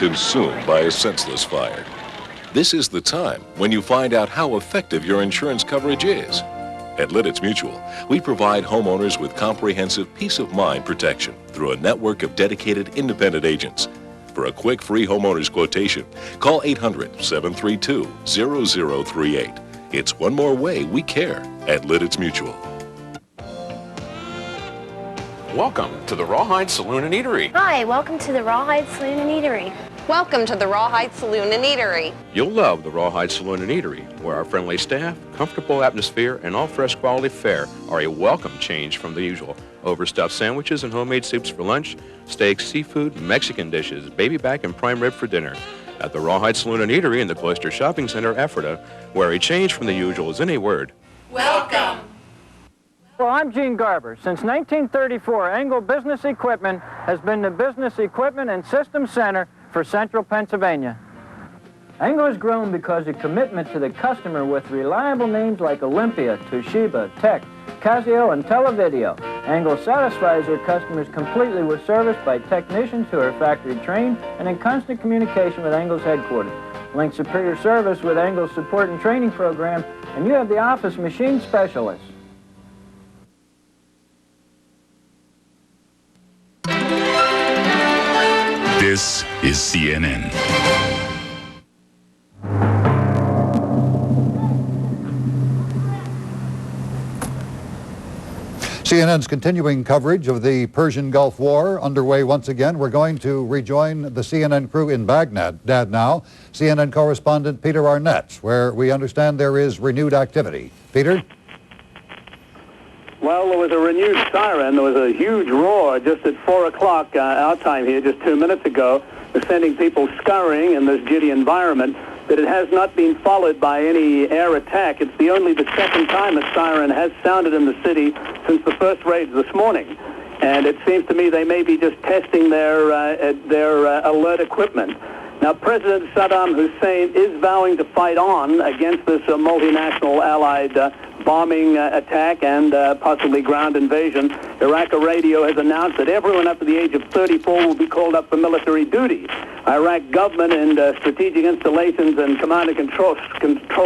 consumed by a senseless fire. This is the time when you find out how effective your insurance coverage is. At Lidditz Mutual, we provide homeowners with comprehensive peace of mind protection through a network of dedicated independent agents. For a quick free homeowner's quotation, call 800-732-0038. It's one more way we care at Lidditz Mutual. Welcome to the Rawhide Saloon and Eatery. Hi, welcome to the Rawhide Saloon and Eatery. Welcome to the Rawhide Saloon and Eatery. You'll love the Rawhide Saloon and Eatery, where our friendly staff, comfortable atmosphere, and all fresh quality fare are a welcome change from the usual. Overstuffed sandwiches and homemade soups for lunch, steaks, seafood, Mexican dishes, baby back, and prime rib for dinner. At the Rawhide Saloon and Eatery in the Cloister Shopping Center, Ephrata, where a change from the usual is in a word. Welcome. Well, I'm Gene Garber. Since 1934, Engel Business Equipment has been the business equipment and systems center for central Pennsylvania. Engel has grown because of commitment to the customer with reliable names like Olympia, Toshiba, Tech, Casio, and Televideo. Engel satisfies their customers completely with service by technicians who are factory trained and in constant communication with Engel's headquarters. Link superior service with Engel's support and training program, and you have the office machine specialist. This is CNN. CNN's continuing coverage of the Persian Gulf War underway once again. We're going to rejoin the CNN crew in Baghdad now. CNN correspondent Peter Arnett, where we understand there is renewed activity. Peter? Well, there was a renewed siren. There was a huge roar just at 4 o'clock our time here, just 2 minutes ago, sending people scurrying in this giddy environment. But it has not been followed by any air attack. It's only the second time a siren has sounded in the city since the first raids this morning. And it seems to me they may be just testing their alert equipment. Now, President Saddam Hussein is vowing to fight on against this multinational allied bombing attack and possibly ground invasion. Iraq Radio has announced that everyone up to the age of 34 will be called up for military duty. Iraq government and strategic installations and command and control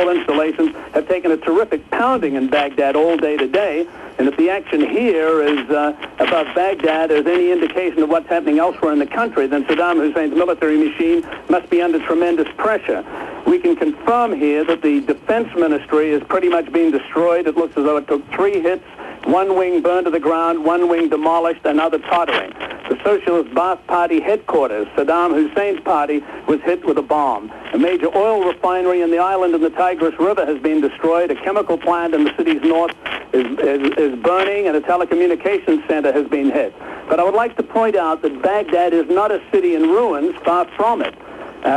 installations have taken a terrific pounding in Baghdad all day today. And if the action here is above Baghdad as any indication of what's happening elsewhere in the country, then Saddam Hussein's military machine must be under tremendous pressure. We can confirm here that the defense ministry is pretty much being destroyed. It looks as though it took 3 hits, one wing burned to the ground, one wing demolished, another tottering. The Socialist Ba'ath Party headquarters, Saddam Hussein's party, was hit with a bomb. A major oil refinery in the island in the Tigris River has been destroyed. A chemical plant in the city's north is burning, and a telecommunications center has been hit. But I would like to point out that Baghdad is not a city in ruins, far from it.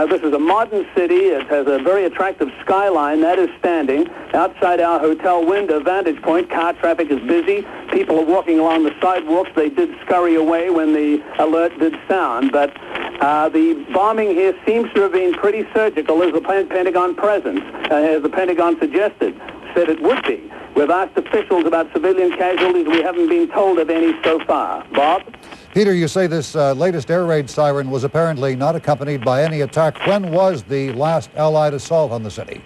This is a modern city. It has a very attractive skyline that is standing outside our hotel window vantage point. Car traffic is busy. People are walking along the sidewalks. They did scurry away when the alert did sound. But the bombing here seems to have been pretty surgical, as the Pentagon presence, as the Pentagon suggested, said it would be. We've asked officials about civilian casualties. We haven't been told of any so far. Bob? Peter, you say this latest air raid siren was apparently not accompanied by any attack. When was the last Allied assault on the city?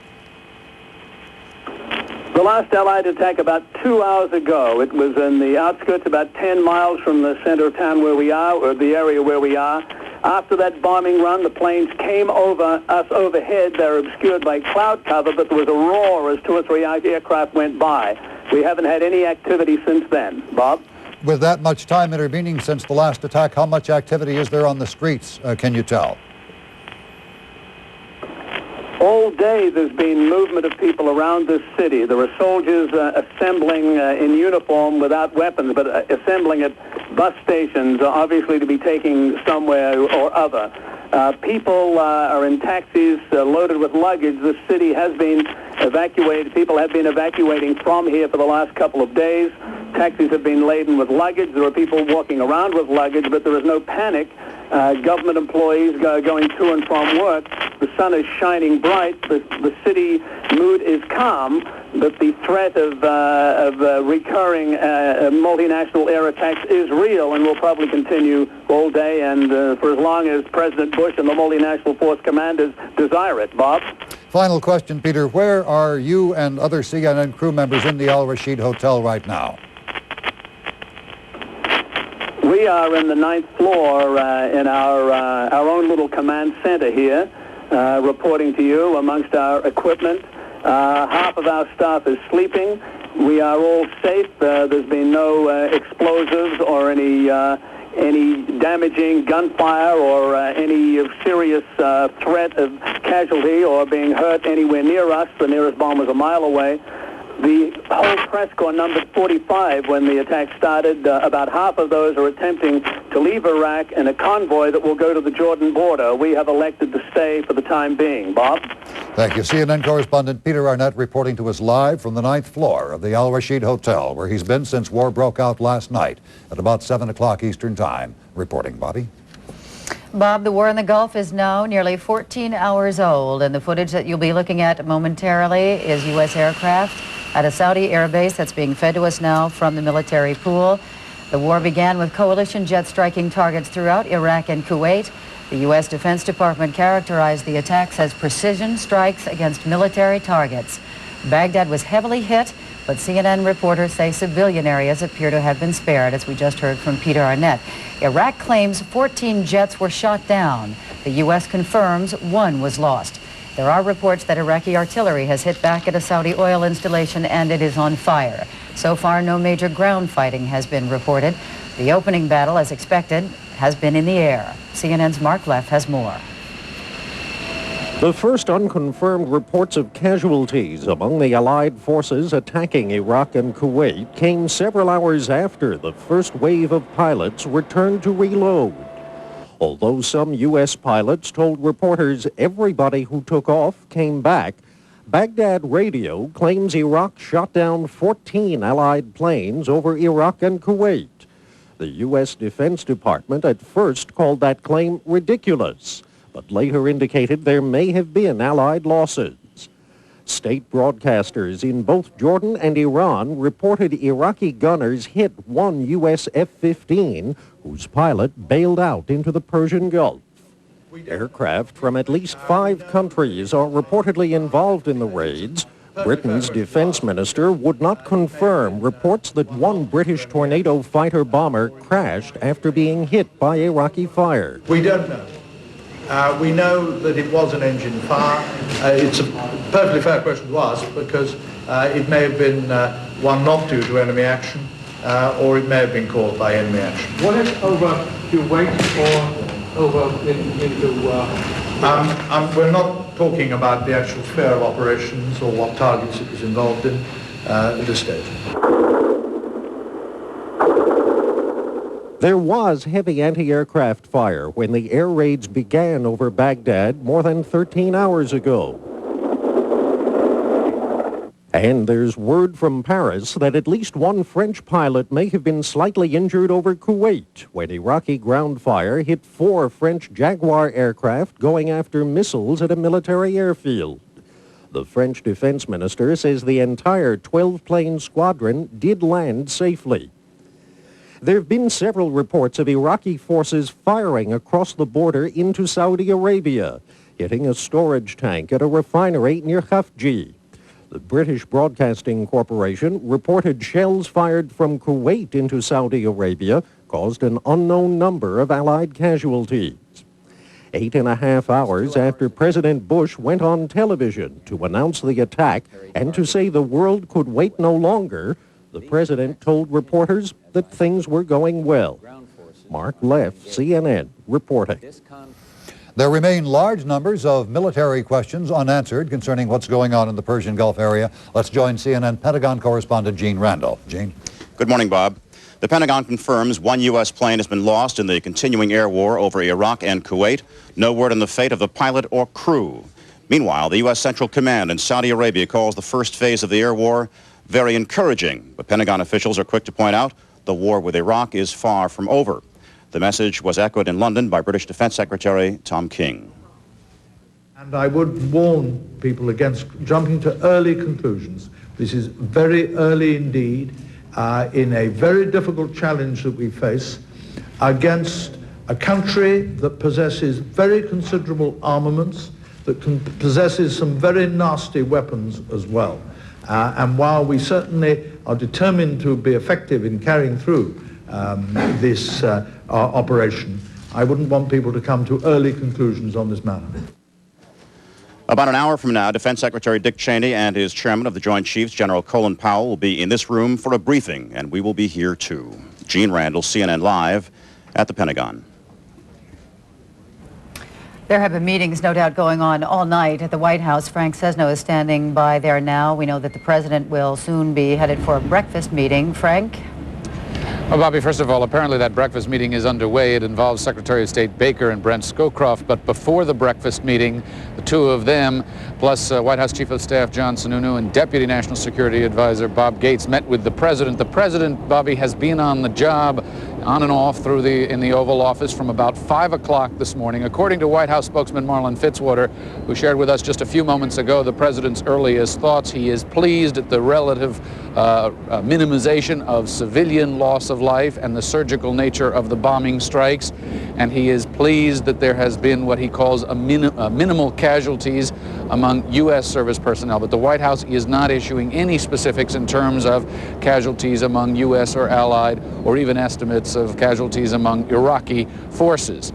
The last Allied attack about 2 hours ago. It was in the outskirts, about 10 miles from the center of town where we are, or the area where we are. After that bombing run, the planes came over us overhead. They're obscured by cloud cover, but there was a roar as 2 or 3 aircraft went by. We haven't had any activity since then. Bob? With that much time intervening since the last attack, how much activity is there on the streets, can you tell? All day there's been movement of people around this city. There are soldiers assembling in uniform without weapons, but assembling at bus stations, obviously to be taken somewhere or other. People are in taxis loaded with luggage. The city has been evacuated. People have been evacuating from here for the last couple of days. Taxis have been laden with luggage. There are people walking around with luggage, but there is no panic. Government employees going to and from work. The sun is shining bright. The city mood is calm, but the threat of recurring multinational air attacks is real and will probably continue all day and for as long as President Bush and the multinational force commanders desire it. Bob? Final question, Peter. Where are you and other CNN crew members in the Al Rashid Hotel right now? We are in the 9th floor in our own little command center here, reporting to you amongst our equipment. Half of our staff is sleeping. We are all safe. There's been no explosives or any damaging gunfire or any serious threat of casualty or being hurt anywhere near us. The nearest bomb was a mile away. The whole press corps numbered 45 when the attack started. About half of those are attempting to leave Iraq in a convoy that will go to the Jordan border. We have elected to stay for the time being. Bob? Thank you. CNN correspondent Peter Arnett reporting to us live from the 9th floor of the Al Rashid Hotel, where he's been since war broke out last night at about 7 o'clock Eastern Time. Reporting, Bobby. Bob, the war in the Gulf is now nearly 14 hours old, and the footage that you'll be looking at momentarily is U.S. aircraft at a Saudi air base that's being fed to us now from the military pool. The war began with coalition jets striking targets throughout Iraq and Kuwait. The U.S. Defense Department characterized the attacks as precision strikes against military targets. Baghdad was heavily hit, but CNN reporters say civilian areas appear to have been spared, as we just heard from Peter Arnett. Iraq claims 14 jets were shot down. The U.S. confirms one was lost. There are reports that Iraqi artillery has hit back at a Saudi oil installation and it is on fire. So far, no major ground fighting has been reported. The opening battle, as expected, has been in the air. CNN's Mark Leff has more. The first unconfirmed reports of casualties among the Allied forces attacking Iraq and Kuwait came several hours after the first wave of pilots returned to reload. Although some U.S. pilots told reporters everybody who took off came back, Baghdad Radio claims Iraq shot down 14 Allied planes over Iraq and Kuwait. The U.S. Defense Department at first called that claim ridiculous, but later indicated there may have been Allied losses. State broadcasters in both Jordan and Iran reported Iraqi gunners hit one U.S. F-15, whose pilot bailed out into the Persian Gulf. Aircraft from at least 5 countries are reportedly involved in the raids. Britain's defense minister would not confirm reports that one British Tornado fighter bomber crashed after being hit by Iraqi fire. We don't know. We know that it was an engine fire. It's a perfectly fair question to ask because it may have been one not due to enemy action or it may have been caused by enemy action. Was it over Kuwait or over into... we're not talking about the actual sphere of operations or what targets it was involved in at this stage. There was heavy anti-aircraft fire when the air raids began over Baghdad more than 13 hours ago. And there's word from Paris that at least one French pilot may have been slightly injured over Kuwait when Iraqi ground fire hit 4 French Jaguar aircraft going after missiles at a military airfield. The French defense minister says the entire 12-plane squadron did land safely. There have been several reports of Iraqi forces firing across the border into Saudi Arabia, hitting a storage tank at a refinery near Khafji. The British Broadcasting Corporation reported shells fired from Kuwait into Saudi Arabia caused an unknown number of Allied casualties. 8.5 hours after President Bush went on television to announce the attack and to say the world could wait no longer, the president told reporters that things were going well. Mark Leff, CNN, reporting. There remain large numbers of military questions unanswered concerning what's going on in the Persian Gulf area. Let's join CNN Pentagon correspondent Gene Randall. Gene? Good morning, Bob. The Pentagon confirms one U.S. plane has been lost in the continuing air war over Iraq and Kuwait. No word on the fate of the pilot or crew. Meanwhile, the U.S. Central Command in Saudi Arabia calls the first phase of the air war very encouraging. But Pentagon officials are quick to point out the war with Iraq is far from over. The message was echoed in London by British Defense Secretary Tom King. And I would warn people against jumping to early conclusions. This is very early indeed in a very difficult challenge that we face against a country that possesses very considerable armaments, that possesses some very nasty weapons as well. And while we certainly are determined to be effective in carrying through this operation, I wouldn't want people to come to early conclusions on this matter. About an hour from now, Defense Secretary Dick Cheney and his chairman of the Joint Chiefs, General Colin Powell, will be in this room for a briefing, and we will be here too. Gene Randall, CNN Live at the Pentagon. There have been meetings, no doubt, going on all night at the White House. Frank Sesno is standing by there now. We know that the president will soon be headed for a breakfast meeting. Frank? Well, Bobby, first of all, apparently that breakfast meeting is underway. It involves Secretary of State Baker and Brent Scowcroft. But before the breakfast meeting, the two of them, plus White House Chief of Staff John Sununu and Deputy National Security Advisor Bob Gates, met with the president. The president, Bobby, has been on the job on and off in the Oval Office from about 5 o'clock this morning. According to White House spokesman Marlin Fitzwater, who shared with us just a few moments ago the president's earliest thoughts, he is pleased at the relative minimization of civilian loss of life and the surgical nature of the bombing strikes, and he is pleased that there has been what he calls minimal casualties among U.S. service personnel. But the White House is not issuing any specifics in terms of casualties among U.S. or allied, or even estimates of casualties among Iraqi forces.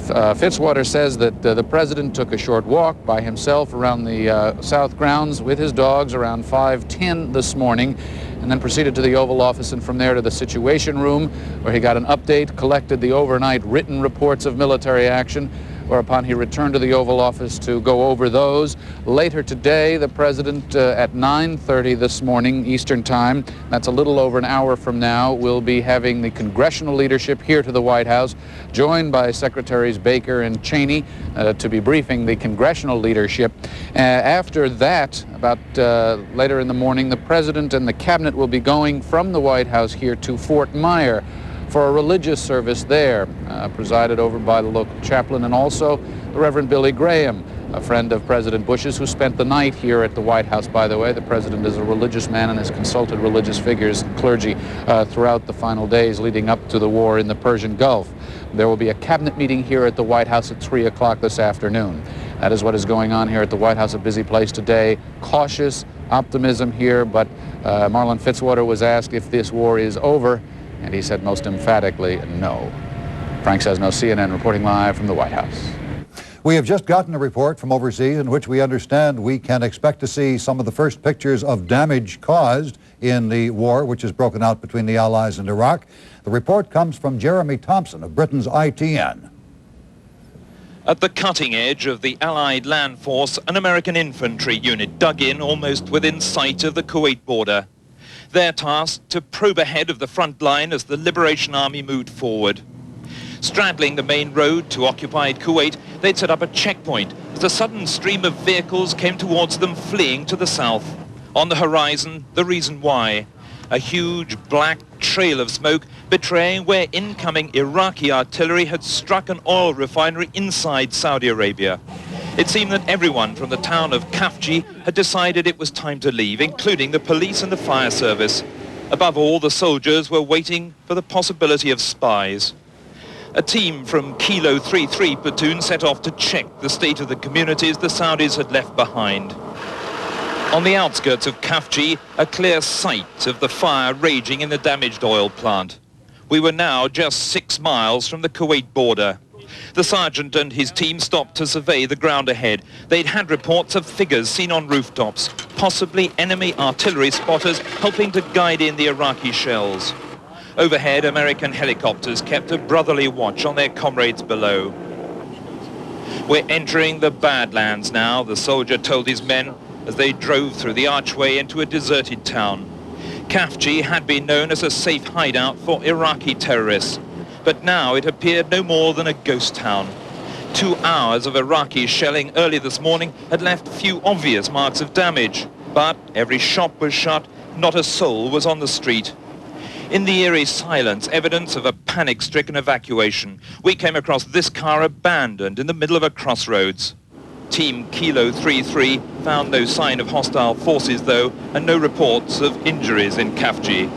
Fitzwater says that the president took a short walk by himself around the South grounds with his dogs around 5:10 this morning, and then proceeded to the Oval Office and from there to the Situation Room, where he got an update, collected the overnight written reports of military action, whereupon he returned to the Oval Office to go over those. Later today, the president at 9:30 this morning Eastern Time, that's a little over an hour from now, will be having the congressional leadership here to the White House, joined by Secretaries Baker and Cheney to be briefing the congressional leadership. After that, about later in the morning, the president and the cabinet will be going from the White House here to Fort Myer for a religious service there, presided over by the local chaplain and also the Reverend Billy Graham, a friend of President Bush's, who spent the night here at the White House, by the way. The president is a religious man and has consulted religious figures and clergy throughout the final days leading up to the war in the Persian Gulf. There will be a cabinet meeting here at the White House at 3 o'clock this afternoon. That is what is going on here at the White House, a busy place today. Cautious optimism here, but Marlin Fitzwater was asked if this war is over, and he said most emphatically, no. Frank Sesno, CNN, reporting live from the White House. We have just gotten a report from overseas in which we understand we can expect to see some of the first pictures of damage caused in the war which has broken out between the Allies and Iraq. The report comes from Jeremy Thompson of Britain's ITN. At the cutting edge of the Allied land force, an American infantry unit dug in almost within sight of the Kuwait border. Their task to probe ahead of the front line as the Liberation Army moved forward. Straddling the main road to occupied Kuwait, they'd set up a checkpoint as a sudden stream of vehicles came towards them fleeing to the south. On the horizon, the reason why. A huge black trail of smoke betraying where incoming Iraqi artillery had struck an oil refinery inside Saudi Arabia. It seemed that everyone from the town of Khafji had decided it was time to leave, including the police and the fire service. Above all, the soldiers were waiting for the possibility of spies. A team from Kilo 33 platoon set off to check the state of the communities the Saudis had left behind. On the outskirts of Khafji, a clear sight of the fire raging in the damaged oil plant. We were now just 6 miles from the Kuwait border. The sergeant and his team stopped to survey the ground ahead. They'd had reports of figures seen on rooftops, possibly enemy artillery spotters helping to guide in the Iraqi shells. Overhead, American helicopters kept a brotherly watch on their comrades below. We're entering the Badlands now, the soldier told his men as they drove through the archway into a deserted town. Khafji had been known as a safe hideout for Iraqi terrorists, but now it appeared no more than a ghost town. 2 hours of Iraqi shelling early this morning had left few obvious marks of damage, but every shop was shut, Not a soul was on the street. In the eerie silence, evidence of a panic-stricken evacuation, we came across this car abandoned in the middle of a crossroads. Team Kilo 33 found no sign of hostile forces, though, and no reports of injuries in Khafji.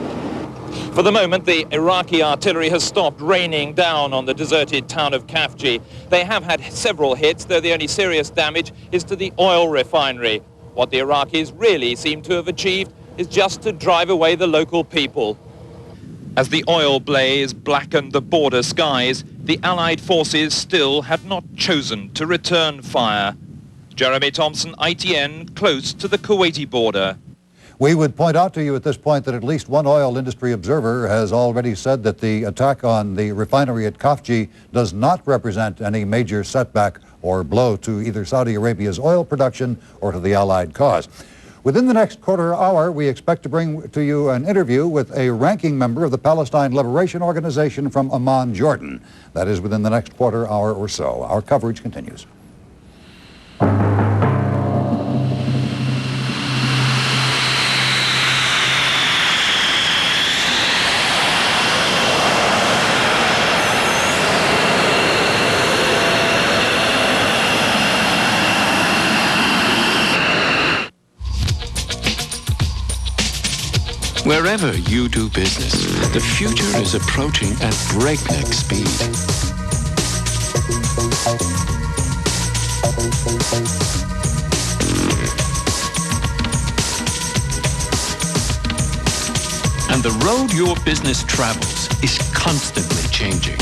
For the moment, the Iraqi artillery has stopped raining down on the deserted town of Khafji. They have had several hits, though the only serious damage is to the oil refinery. What the Iraqis really seem to have achieved is just to drive away the local people. As the oil blaze blackened the border skies, the Allied forces still had not chosen to return fire. Jeremy Thompson, ITN, close to the Kuwaiti border. We would point out to you at this point that at least one oil industry observer has already said that the attack on the refinery at Khafji does not represent any major setback or blow to either Saudi Arabia's oil production or to the Allied cause. Within the next quarter hour, we expect to bring to you an interview with a ranking member of the Palestine Liberation Organization from Amman, Jordan. That is within the next quarter hour or so. Our coverage continues. Wherever you do business, the future is approaching at breakneck speed. And the road your business travels is constantly changing.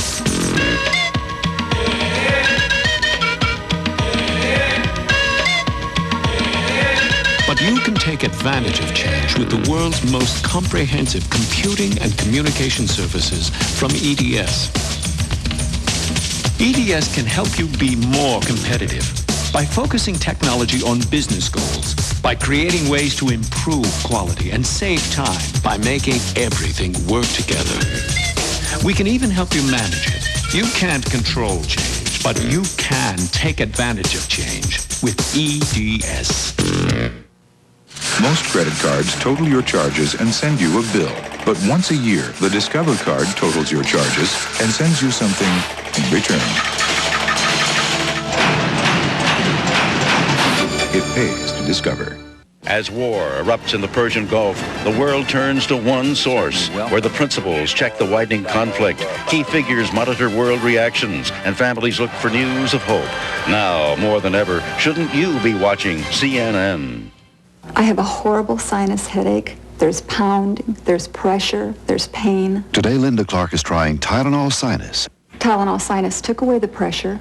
But you can take advantage of change with the world's most comprehensive computing and communication services from EDS. EDS can help you be more competitive by focusing technology on business goals, by creating ways to improve quality and save time, by making everything work together. We can even help you manage it. You can't control change, but you can take advantage of change with EDS. Most credit cards total your charges and send you a bill. But once a year, the Discover card totals your charges and sends you something in return. It pays to Discover. As war erupts in the Persian Gulf, the world turns to one source, where the principals check the widening conflict, key figures monitor world reactions, and families look for news of hope. Now, more than ever, shouldn't you be watching CNN? I have a horrible sinus headache. There's pounding, there's pressure, there's pain. Today, Linda Clark is trying Tylenol Sinus. Tylenol Sinus took away the pressure.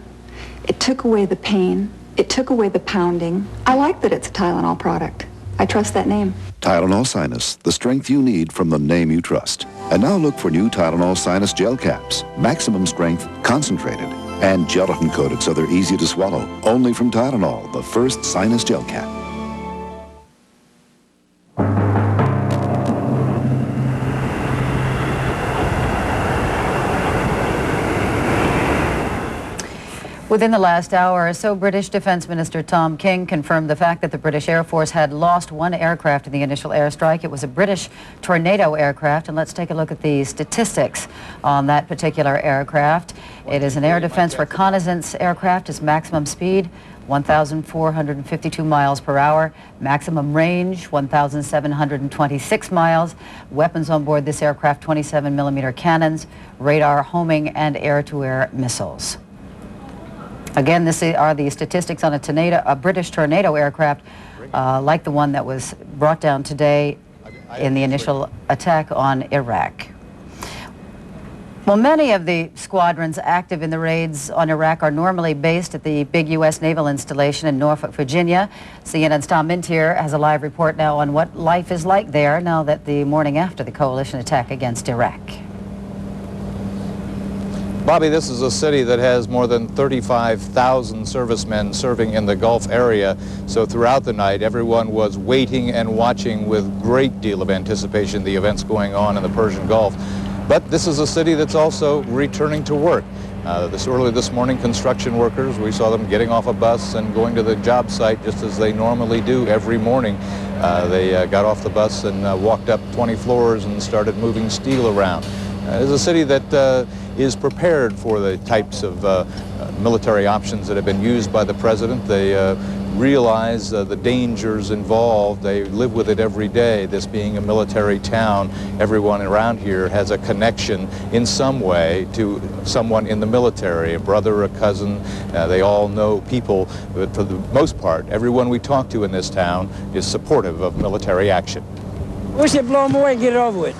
It took away the pain. It took away the pounding. I like that it's a Tylenol product. I trust that name. Tylenol Sinus, the strength you need from the name you trust. And now look for new Tylenol Sinus gel caps. Maximum strength, concentrated, and gelatin coated so they're easy to swallow. Only from Tylenol, the first sinus gel cap. Within the last hour or so, British Defence Minister Tom King confirmed the fact that the British Air Force had lost one aircraft in the initial airstrike. It was a British Tornado aircraft, and let's take a look at the statistics on that particular aircraft. It is an air defense reconnaissance aircraft. Its maximum speed, 1,452 miles per hour. Maximum range, 1,726 miles. Weapons on board this aircraft, 27mm cannons, radar, homing, and air-to-air missiles. Again, these are the statistics on a British Tornado aircraft like the one that was brought down today in the initial attack on Iraq. Well, many of the squadrons active in the raids on Iraq are normally based at the big U.S. naval installation in Norfolk, Virginia. CNN's Tom Mintier has a live report now on what life is like there now that the morning after the coalition attack against Iraq. Bobby, this is a city that has more than 35,000 servicemen serving in the Gulf area. So throughout the night, everyone was waiting and watching with great deal of anticipation the events going on in the Persian Gulf. But this is a city that's also returning to work. Early this morning, construction workers, we saw them getting off a bus and going to the job site just as they normally do every morning. They got off the bus and walked up 20 floors and started moving steel around. It's a city that is prepared for the types of military options that have been used by the president. They realize the dangers involved. They live with it every day. This being a military town, everyone around here has a connection in some way to someone in the military, a brother, a cousin. They all know people, but for the most part, everyone we talk to in this town is supportive of military action. Wish they'd blow him away and get it over with.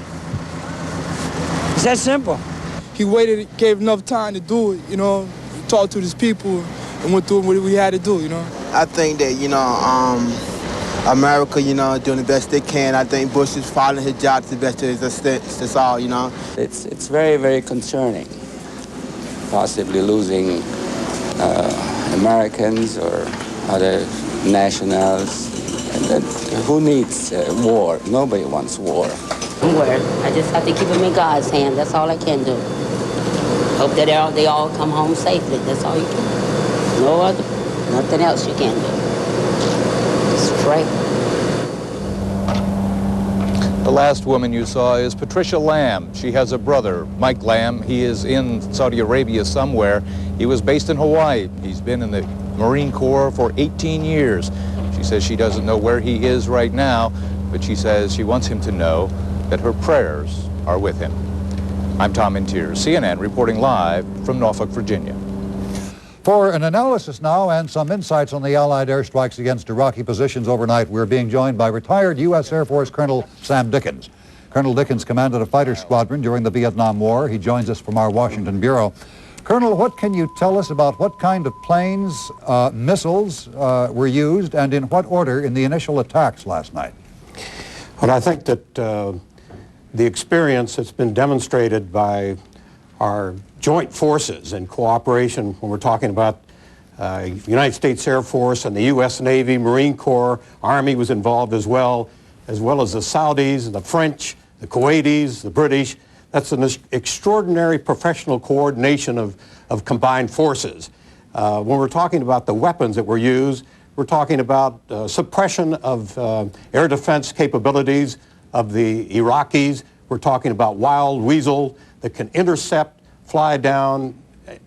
It's that simple. He waited, gave enough time to do it, you know, talk to his people and went through what we had to do, you know. I think that, you know, America, you know, doing the best they can. I think Bush is following his job to the best of his extent. That's all, you know. It's very, very concerning, possibly losing Americans or other nationals. And who needs war? Nobody wants war. Somewhere. I just have to keep them in God's hand. That's all I can do. Hope that they all come home safely. That's all you can do. No other, nothing else you can do. Just pray. The last woman you saw is Patricia Lamb. She has a brother, Mike Lamb. He is in Saudi Arabia somewhere. He was based in Hawaii. He's been in the Marine Corps for 18 years. She says she doesn't know where he is right now, but she says she wants him to know that her prayers are with him. I'm Tom Intier, CNN, reporting live from Norfolk, Virginia. For an analysis now and some insights on the Allied airstrikes against Iraqi positions overnight, we're being joined by retired U.S. Air Force Colonel Sam Dickens. Colonel Dickens commanded a fighter squadron during the Vietnam War. He joins us from our Washington bureau. Colonel, what can you tell us about what kind of planes, missiles were used and in what order in the initial attacks last night? Well, I think that the experience that's been demonstrated by our joint forces in cooperation when we're talking about United States Air Force and the U.S. Navy, Marine Corps, Army was involved as well as the Saudis, the French, the Kuwaitis, the British. That's an extraordinary professional coordination of combined forces. When we're talking about the weapons that were used, we're talking about suppression of air defense capabilities of the Iraqis. We're talking about Wild Weasel that can intercept, fly down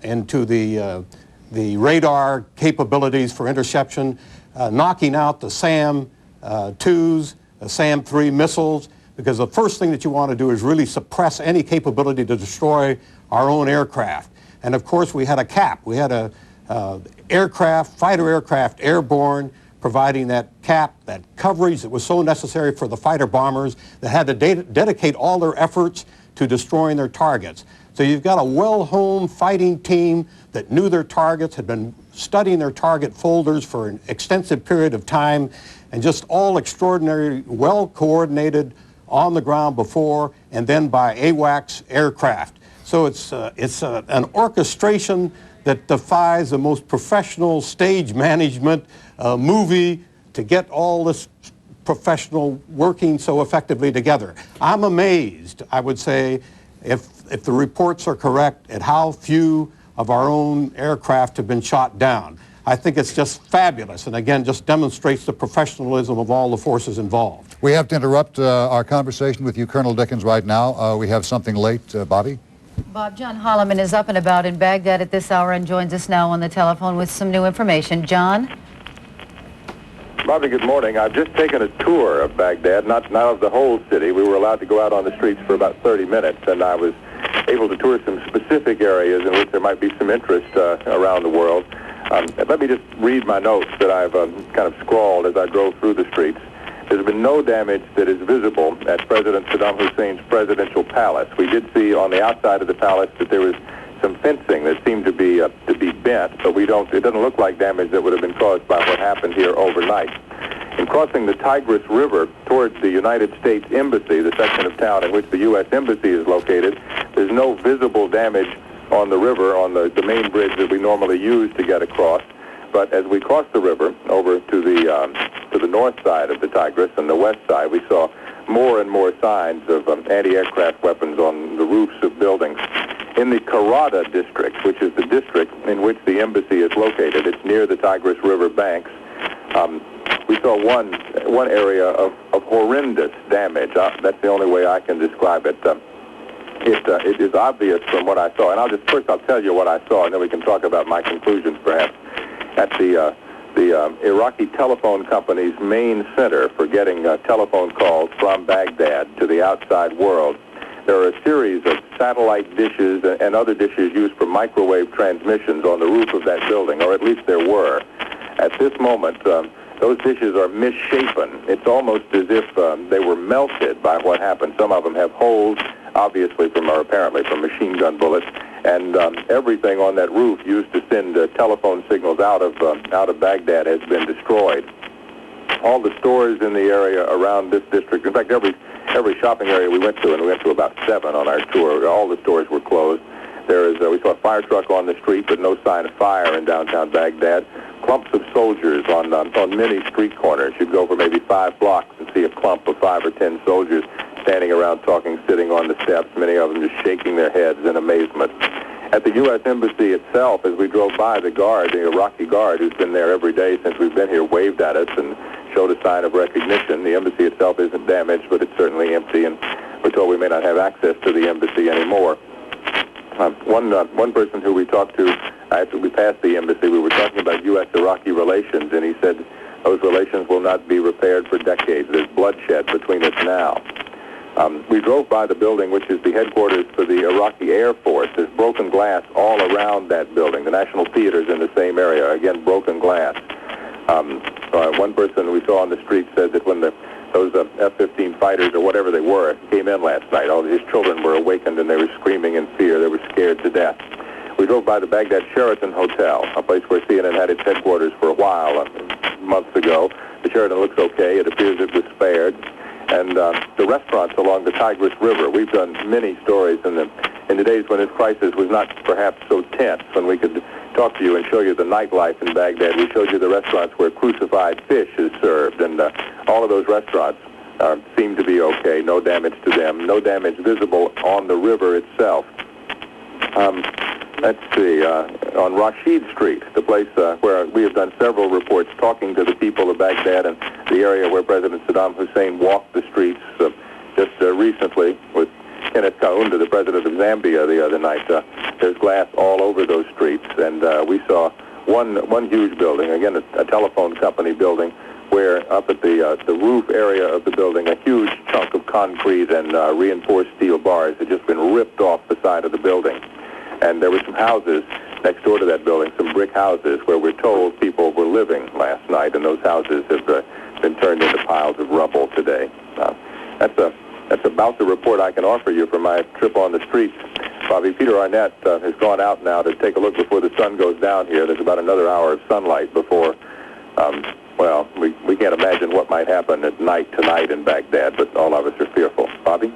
into the radar capabilities for interception, knocking out the SAM-2s, the SAM-3 missiles, because the first thing that you want to do is really suppress any capability to destroy our own aircraft. And of course we had a cap. We had a fighter aircraft airborne, providing that cap, that coverage that was so necessary for the fighter bombers that had to dedicate all their efforts to destroying their targets. So you've got a well-honed fighting team that knew their targets, had been studying their target folders for an extensive period of time, and just all extraordinary, well-coordinated on the ground before and then by AWACS aircraft. So it's an orchestration that defies the most professional stage management movie to get all this professional working so effectively together. I'm amazed, I would say, if the reports are correct, at how few of our own aircraft have been shot down. I think it's just fabulous, and again, just demonstrates the professionalism of all the forces involved. We have to interrupt our conversation with you, Colonel Dickens, right now. We have something late. Bobby? Bob, John Holloman is up and about in Baghdad at this hour and joins us now on the telephone with some new information. John? Bobby, good morning. I've just taken a tour of Baghdad, not of the whole city. We were allowed to go out on the streets for about 30 minutes, and I was able to tour some specific areas in which there might be some interest around the world. Let me just read my notes that I've kind of scrawled as I drove through the streets. There's been no damage that is visible at President Saddam Hussein's presidential palace. We did see on the outside of the palace that there was some fencing that seemed to be bent, but it doesn't look like damage that would have been caused by what happened here overnight. In crossing the Tigris River towards the United States Embassy, the section of town in which the U.S. Embassy is located, there's no visible damage on the river, on the main bridge that we normally use to get across. But as we crossed the river over to the north side of the Tigris and the west side, we saw more and more signs of anti-aircraft weapons on the roofs of buildings. In the Karada district, which is the district in which the embassy is located, it's near the Tigris River banks, we saw one area of horrendous damage. That's the only way I can describe it. It is obvious from what I saw, and I'll tell you what I saw, and then we can talk about my conclusions perhaps. At the Iraqi telephone company's main center for getting telephone calls from Baghdad to the outside world, there are a series of satellite dishes and other dishes used for microwave transmissions on the roof of that building, or at least there were. At this moment, those dishes are misshapen. It's almost as if they were melted by what happened. Some of them have holes, obviously apparently from machine gun bullets, and everything on that roof used to send telephone signals out of Baghdad has been destroyed. All the stores in the area around this district, in fact, every shopping area we went to, and we went to about 7 on our tour, all the stores were closed. We saw a fire truck on the street, but no sign of fire in downtown Baghdad. Clumps of soldiers on many street corners. You'd go for maybe 5 blocks and see a clump of 5 or 10 soldiers standing around talking, sitting on the steps, many of them just shaking their heads in amazement. At the U.S. Embassy itself, as we drove by, the Iraqi guard who's been there every day since we've been here, waved at us and showed a sign of recognition. The embassy itself isn't damaged, but it's certainly empty, and we're told we may not have access to the embassy anymore. One person who we talked to after we passed the embassy, we were talking about U.S.-Iraqi relations, and he said those relations will not be repaired for decades. There's bloodshed between us now. We drove by the building, which is the headquarters for the Iraqi Air Force. There's broken glass all around that building. The National Theater's in the same area. Again, broken glass. One person we saw on the street said that when those F-15 fighters or whatever they were came in last night, all his children were awakened and they were screaming in fear. They were scared to death. We drove by the Baghdad Sheraton Hotel, a place where CNN had its headquarters for a while, months ago. The Sheraton looks okay. It appears it was spared. And the restaurants along the Tigris River, we've done many stories in the days when this crisis was not perhaps so tense, when we could talk to you and show you the nightlife in Baghdad. We showed you the restaurants where crucified fish is served, and all of those restaurants seem to be okay, no damage to them, no damage visible on the river itself. Let's see, on Rashid Street, the place where we have done several reports talking to the people of Baghdad and the area where President Saddam Hussein walked the streets just recently with Kenneth Kaunda, the president of Zambia, the other night. There's glass all over those streets, and we saw one huge building, again a telephone company building, where up at the roof area of the building, a huge chunk of concrete and reinforced steel bars had just been ripped off the side of the building. And there were some houses next door to that building, some brick houses, where we're told people were living last night, and those houses have been turned into piles of rubble today. That's about the report I can offer you from my trip on the streets. Bobby, Peter Arnett has gone out now to take a look before the sun goes down here. There's about another hour of sunlight before, we can't imagine what might happen at night tonight in Baghdad, but all of us are fearful. Bobby?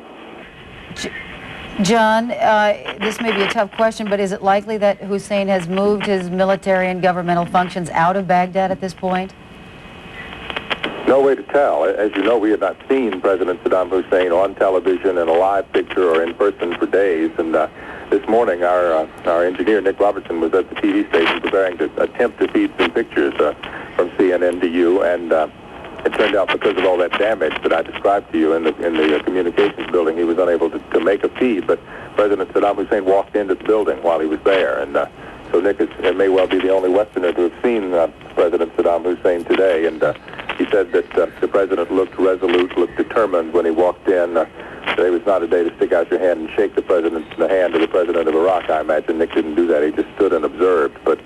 John, this may be a tough question, but is it likely that Hussein has moved his military and governmental functions out of Baghdad at this point? No way to tell. As you know, we had not seen President Saddam Hussein on television in a live picture or in person for days. And this morning, our engineer, Nick Robertson, was at the TV station preparing to attempt to feed some pictures from CNN to you. And it turned out because of all that damage that I described to you in the communications building, he was unable to make a feed. But President Saddam Hussein walked into the building while he was there. And so Nick may well be the only Westerner to have seen President Saddam Hussein today. And he said that the president looked resolute, looked determined when he walked in. Today was not a day to stick out your hand and shake the hand of the president of Iraq. I imagine Nick didn't do that. He just stood and observed. But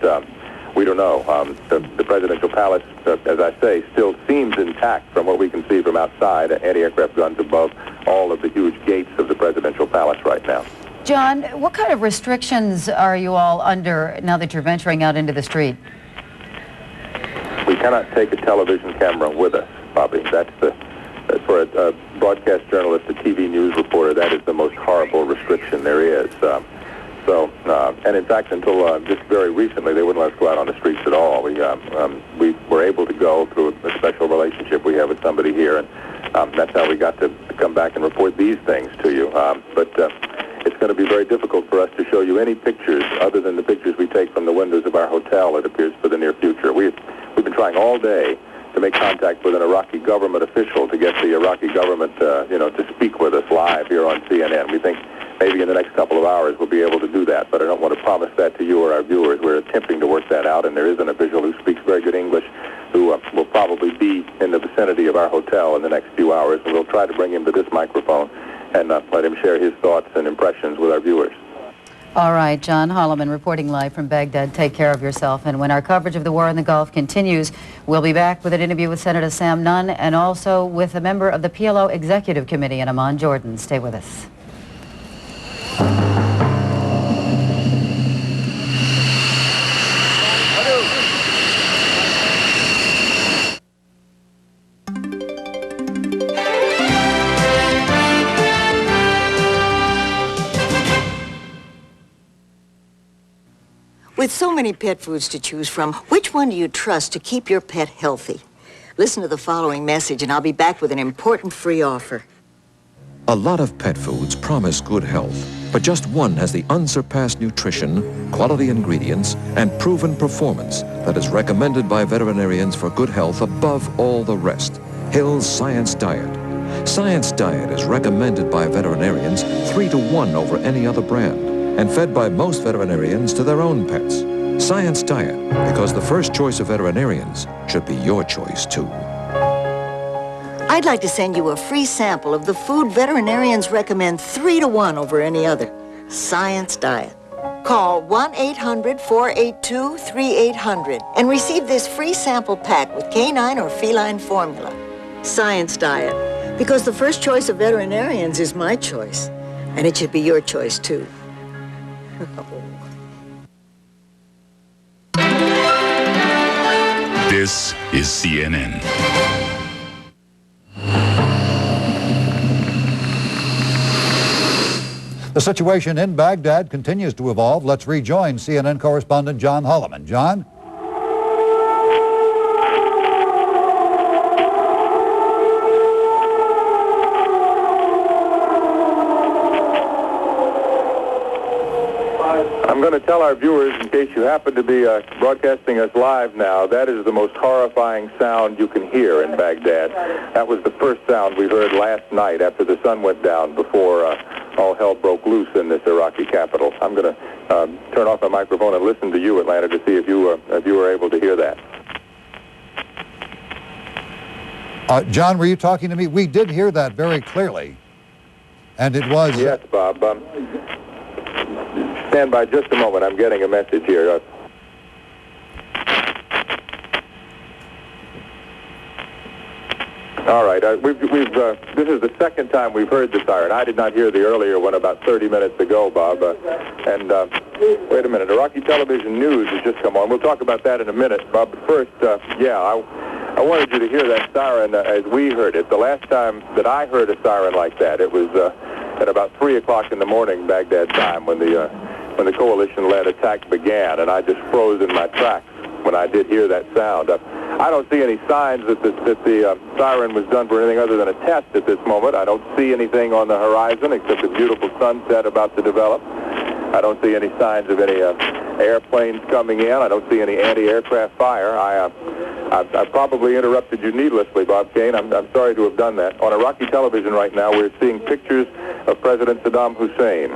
we don't know. The presidential palace, as I say, still seems intact from what we can see from outside. Anti-aircraft guns above all of the huge gates of the presidential palace right now. John, what kind of restrictions are you all under now that you're venturing out into the street? We cannot take a television camera with us, Bobby. That's for a broadcast journalist, a TV news reporter, that is the most horrible restriction there is. And in fact, until just very recently, they wouldn't let us go out on the streets at all. We were able to go through a special relationship we have with somebody here, and That's how we got to come back and report these things to you. But it's going to be very difficult for us to show you any pictures other than the pictures we take from the windows of our hotel, it appears, for the near future. We've been trying all day to make contact with an Iraqi government official to get the Iraqi government, to speak with us live here on CNN. We think maybe in the next couple of hours we'll be able to do that, but I don't want to promise that to you or our viewers. We're attempting to work that out, and there is an official who speaks very good English who will probably be in the vicinity of our hotel in the next few hours, and we'll try to bring him to this microphone and let him share his thoughts and impressions with our viewers. All right, John Holloman reporting live from Baghdad. Take care of yourself. And when our coverage of the war in the Gulf continues, we'll be back with an interview with Senator Sam Nunn and also with a member of the PLO Executive Committee in Amman, Jordan. Stay with us. With so many pet foods to choose from, which one do you trust to keep your pet healthy? Listen to the following message, and I'll be back with an important free offer. A lot of pet foods promise good health, but just one has the unsurpassed nutrition, quality ingredients, and proven performance that is recommended by veterinarians for good health above all the rest: Hill's Science Diet. Science Diet is recommended by veterinarians 3 to 1 over any other brand, and fed by most veterinarians to their own pets. Science Diet, because the first choice of veterinarians should be your choice too. I'd like to send you a free sample of the food veterinarians recommend 3 to 1 over any other. Science Diet. Call 1-800-482-3800 and receive this free sample pack with canine or feline formula. Science Diet, because the first choice of veterinarians is my choice, and it should be your choice too. This is CNN. The situation in Baghdad continues to evolve. Let's rejoin CNN correspondent John Holloman. John? I'm going to tell our viewers, in case you happen to be broadcasting us live now, that is the most horrifying sound you can hear in Baghdad. That was the first sound we heard last night after the sun went down before all hell broke loose in this Iraqi capital. I'm going to turn off my microphone and listen to you, Atlanta, to see if you were able to hear that. John, were you talking to me? We did hear that very clearly. And it was... Yes, Bob. Stand by just a moment. I'm getting a message here. All right. This is the second time we've heard the siren. I did not hear the earlier one about 30 minutes ago, Bob. Wait a minute. Iraqi television news has just come on. We'll talk about that in a minute, Bob. But first, I wanted you to hear that siren as we heard it. The last time that I heard a siren like that, it was at about 3 o'clock in the morning, Baghdad time, when the coalition-led attack began, and I just froze in my tracks when I did hear that sound. I don't see any signs that the siren was done for anything other than a test at this moment. I don't see anything on the horizon except a beautiful sunset about to develop. I don't see any signs of any airplanes coming in. I don't see any anti-aircraft fire. I probably interrupted you needlessly, Bob Kane. I'm sorry to have done that. On Iraqi television right now, we're seeing pictures of President Saddam Hussein.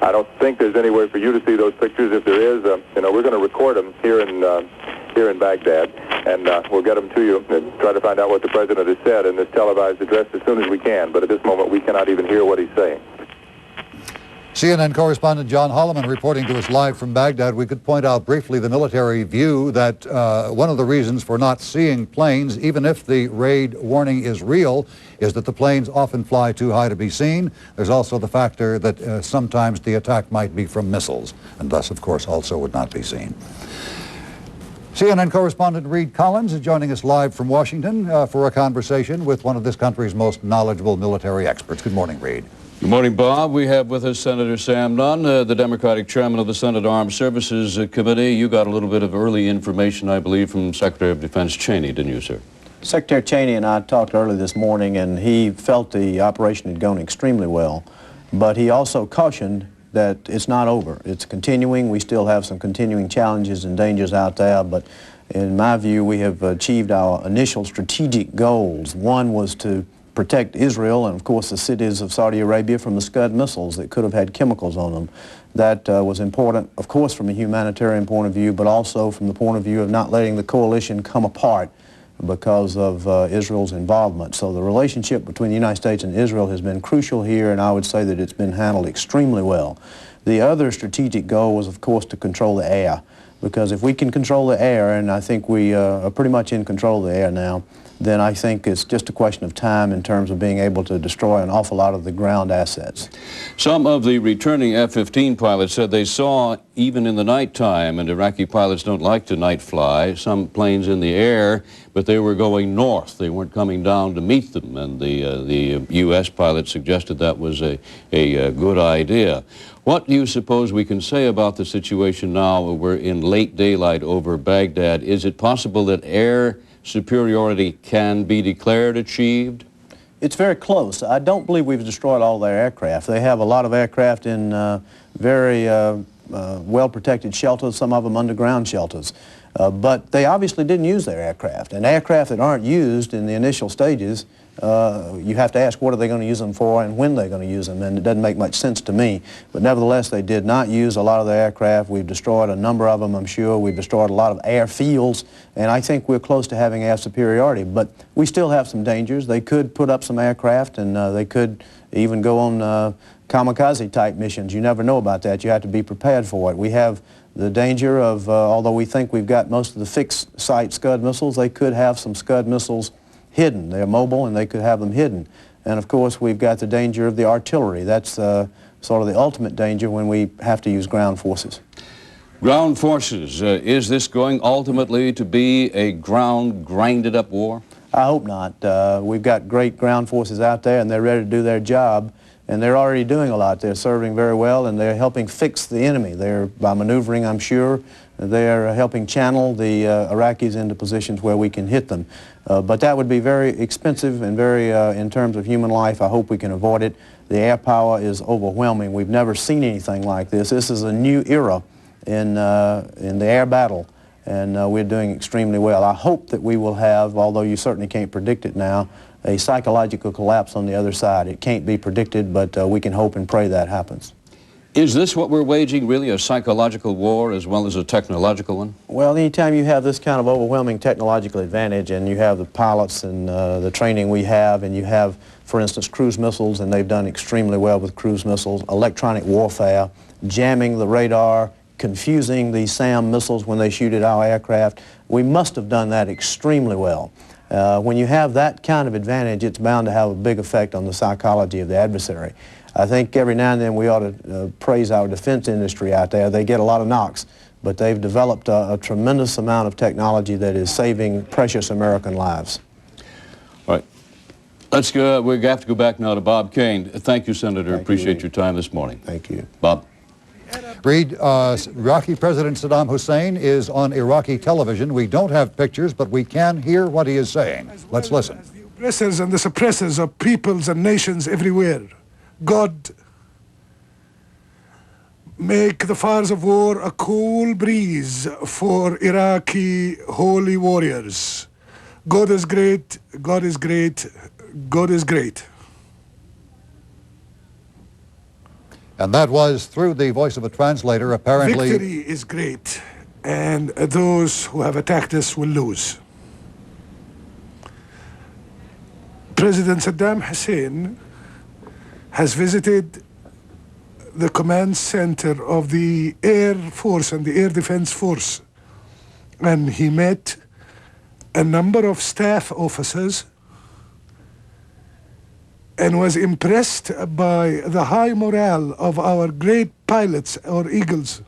I don't think there's any way for you to see those pictures. If there is, we're going to record them here in Baghdad, and we'll get them to you and try to find out what the president has said in this televised address as soon as we can. But at this moment, we cannot even hear what he's saying. CNN correspondent John Holloman reporting to us live from Baghdad. We could point out briefly the military view that one of the reasons for not seeing planes, even if the raid warning is real, is that the planes often fly too high to be seen. There's also the factor that sometimes the attack might be from missiles, and thus, of course, also would not be seen. CNN correspondent Reed Collins is joining us live from Washington for a conversation with one of this country's most knowledgeable military experts. Good morning, Reed. Good morning, Bob. We have with us Senator Sam Nunn, the Democratic chairman of the Senate Armed Services Committee. You got a little bit of early information, I believe, from Secretary of Defense Cheney, didn't you, sir? Secretary Cheney and I talked early this morning, and he felt the operation had gone extremely well, but he also cautioned that it's not over. It's continuing. We still have some continuing challenges and dangers out there, but in my view, we have achieved our initial strategic goals. One was to protect Israel and, of course, the cities of Saudi Arabia from the Scud missiles that could have had chemicals on them. That was important, of course, from a humanitarian point of view, but also from the point of view of not letting the coalition come apart because of Israel's involvement. So the relationship between the United States and Israel has been crucial here, and I would say that it's been handled extremely well. The other strategic goal was, of course, to control the air, because if we can control the air, and I think we are pretty much in control of the air now, then I think it's just a question of time in terms of being able to destroy an awful lot of the ground assets. Some of the returning F-15 pilots said they saw, even in the nighttime, and Iraqi pilots don't like to night fly, some planes in the air, but they were going north. They weren't coming down to meet them, and the U.S. pilot suggested that was a good idea. What do you suppose we can say about the situation now? We're in late daylight over Baghdad. Is it possible that air superiority can be declared achieved? It's very close. I don't believe we've destroyed all their aircraft. They have a lot of aircraft in very well-protected shelters, some of them underground shelters. But they obviously didn't use their aircraft. And aircraft that aren't used in the initial stages, you have to ask what are they going to use them for and when they're going to use them, and it doesn't make much sense to me. But nevertheless, they did not use a lot of the aircraft. We've destroyed a number of them, I'm sure. We've destroyed a lot of airfields, and I think we're close to having air superiority. But we still have some dangers. They could put up some aircraft, and they could even go on kamikaze-type missions. You never know about that. You have to be prepared for it. We have the danger of, although we think we've got most of the fixed-site Scud missiles, they could have some Scud missiles hidden. They're mobile, and they could have them hidden. And, of course, we've got the danger of the artillery. That's sort of the ultimate danger when we have to use ground forces. Ground forces, is this going ultimately to be a ground grinded-up war? I hope not. We've got great ground forces out there, and they're ready to do their job. And they're already doing a lot. They're serving very well, and they're helping fix the enemy. They're, by maneuvering, I'm sure, they're helping channel the Iraqis into positions where we can hit them. But that would be very expensive and very, in terms of human life, I hope we can avoid it. The air power is overwhelming. We've never seen anything like this. This is a new era in the air battle, and we're doing extremely well. I hope that we will have, although you certainly can't predict it now, a psychological collapse on the other side. It can't be predicted, but we can hope and pray that happens. Is this what we're waging, really, a psychological war as well as a technological one? Well, anytime you have this kind of overwhelming technological advantage, and you have the pilots and the training we have, and you have, for instance, cruise missiles, and they've done extremely well with cruise missiles, electronic warfare, jamming the radar, confusing the SAM missiles when they shoot at our aircraft, we must have done that extremely well. When you have that kind of advantage, it's bound to have a big effect on the psychology of the adversary. I think every now and then we ought to praise our defense industry out there. They get a lot of knocks, but they've developed a tremendous amount of technology that is saving precious American lives. All right. Let's go. We have to go back now to Bob Kane. Thank you, Senator. Appreciate your time this morning. Thank you. Bob. Reed, Iraqi President Saddam Hussein is on Iraqi television. We don't have pictures, but we can hear what he is saying. Let's listen. The oppressors and the suppressors of peoples and nations everywhere, God, make the fires of war a cool breeze for Iraqi holy warriors. God is great, God is great, God is great. And that was through the voice of a translator, apparently. Victory is great, and those who have attacked us will lose. President Saddam Hussein has visited the command center of the Air Force and the Air Defense Force, and he met a number of staff officers and was impressed by the high morale of our great pilots, our Eagles.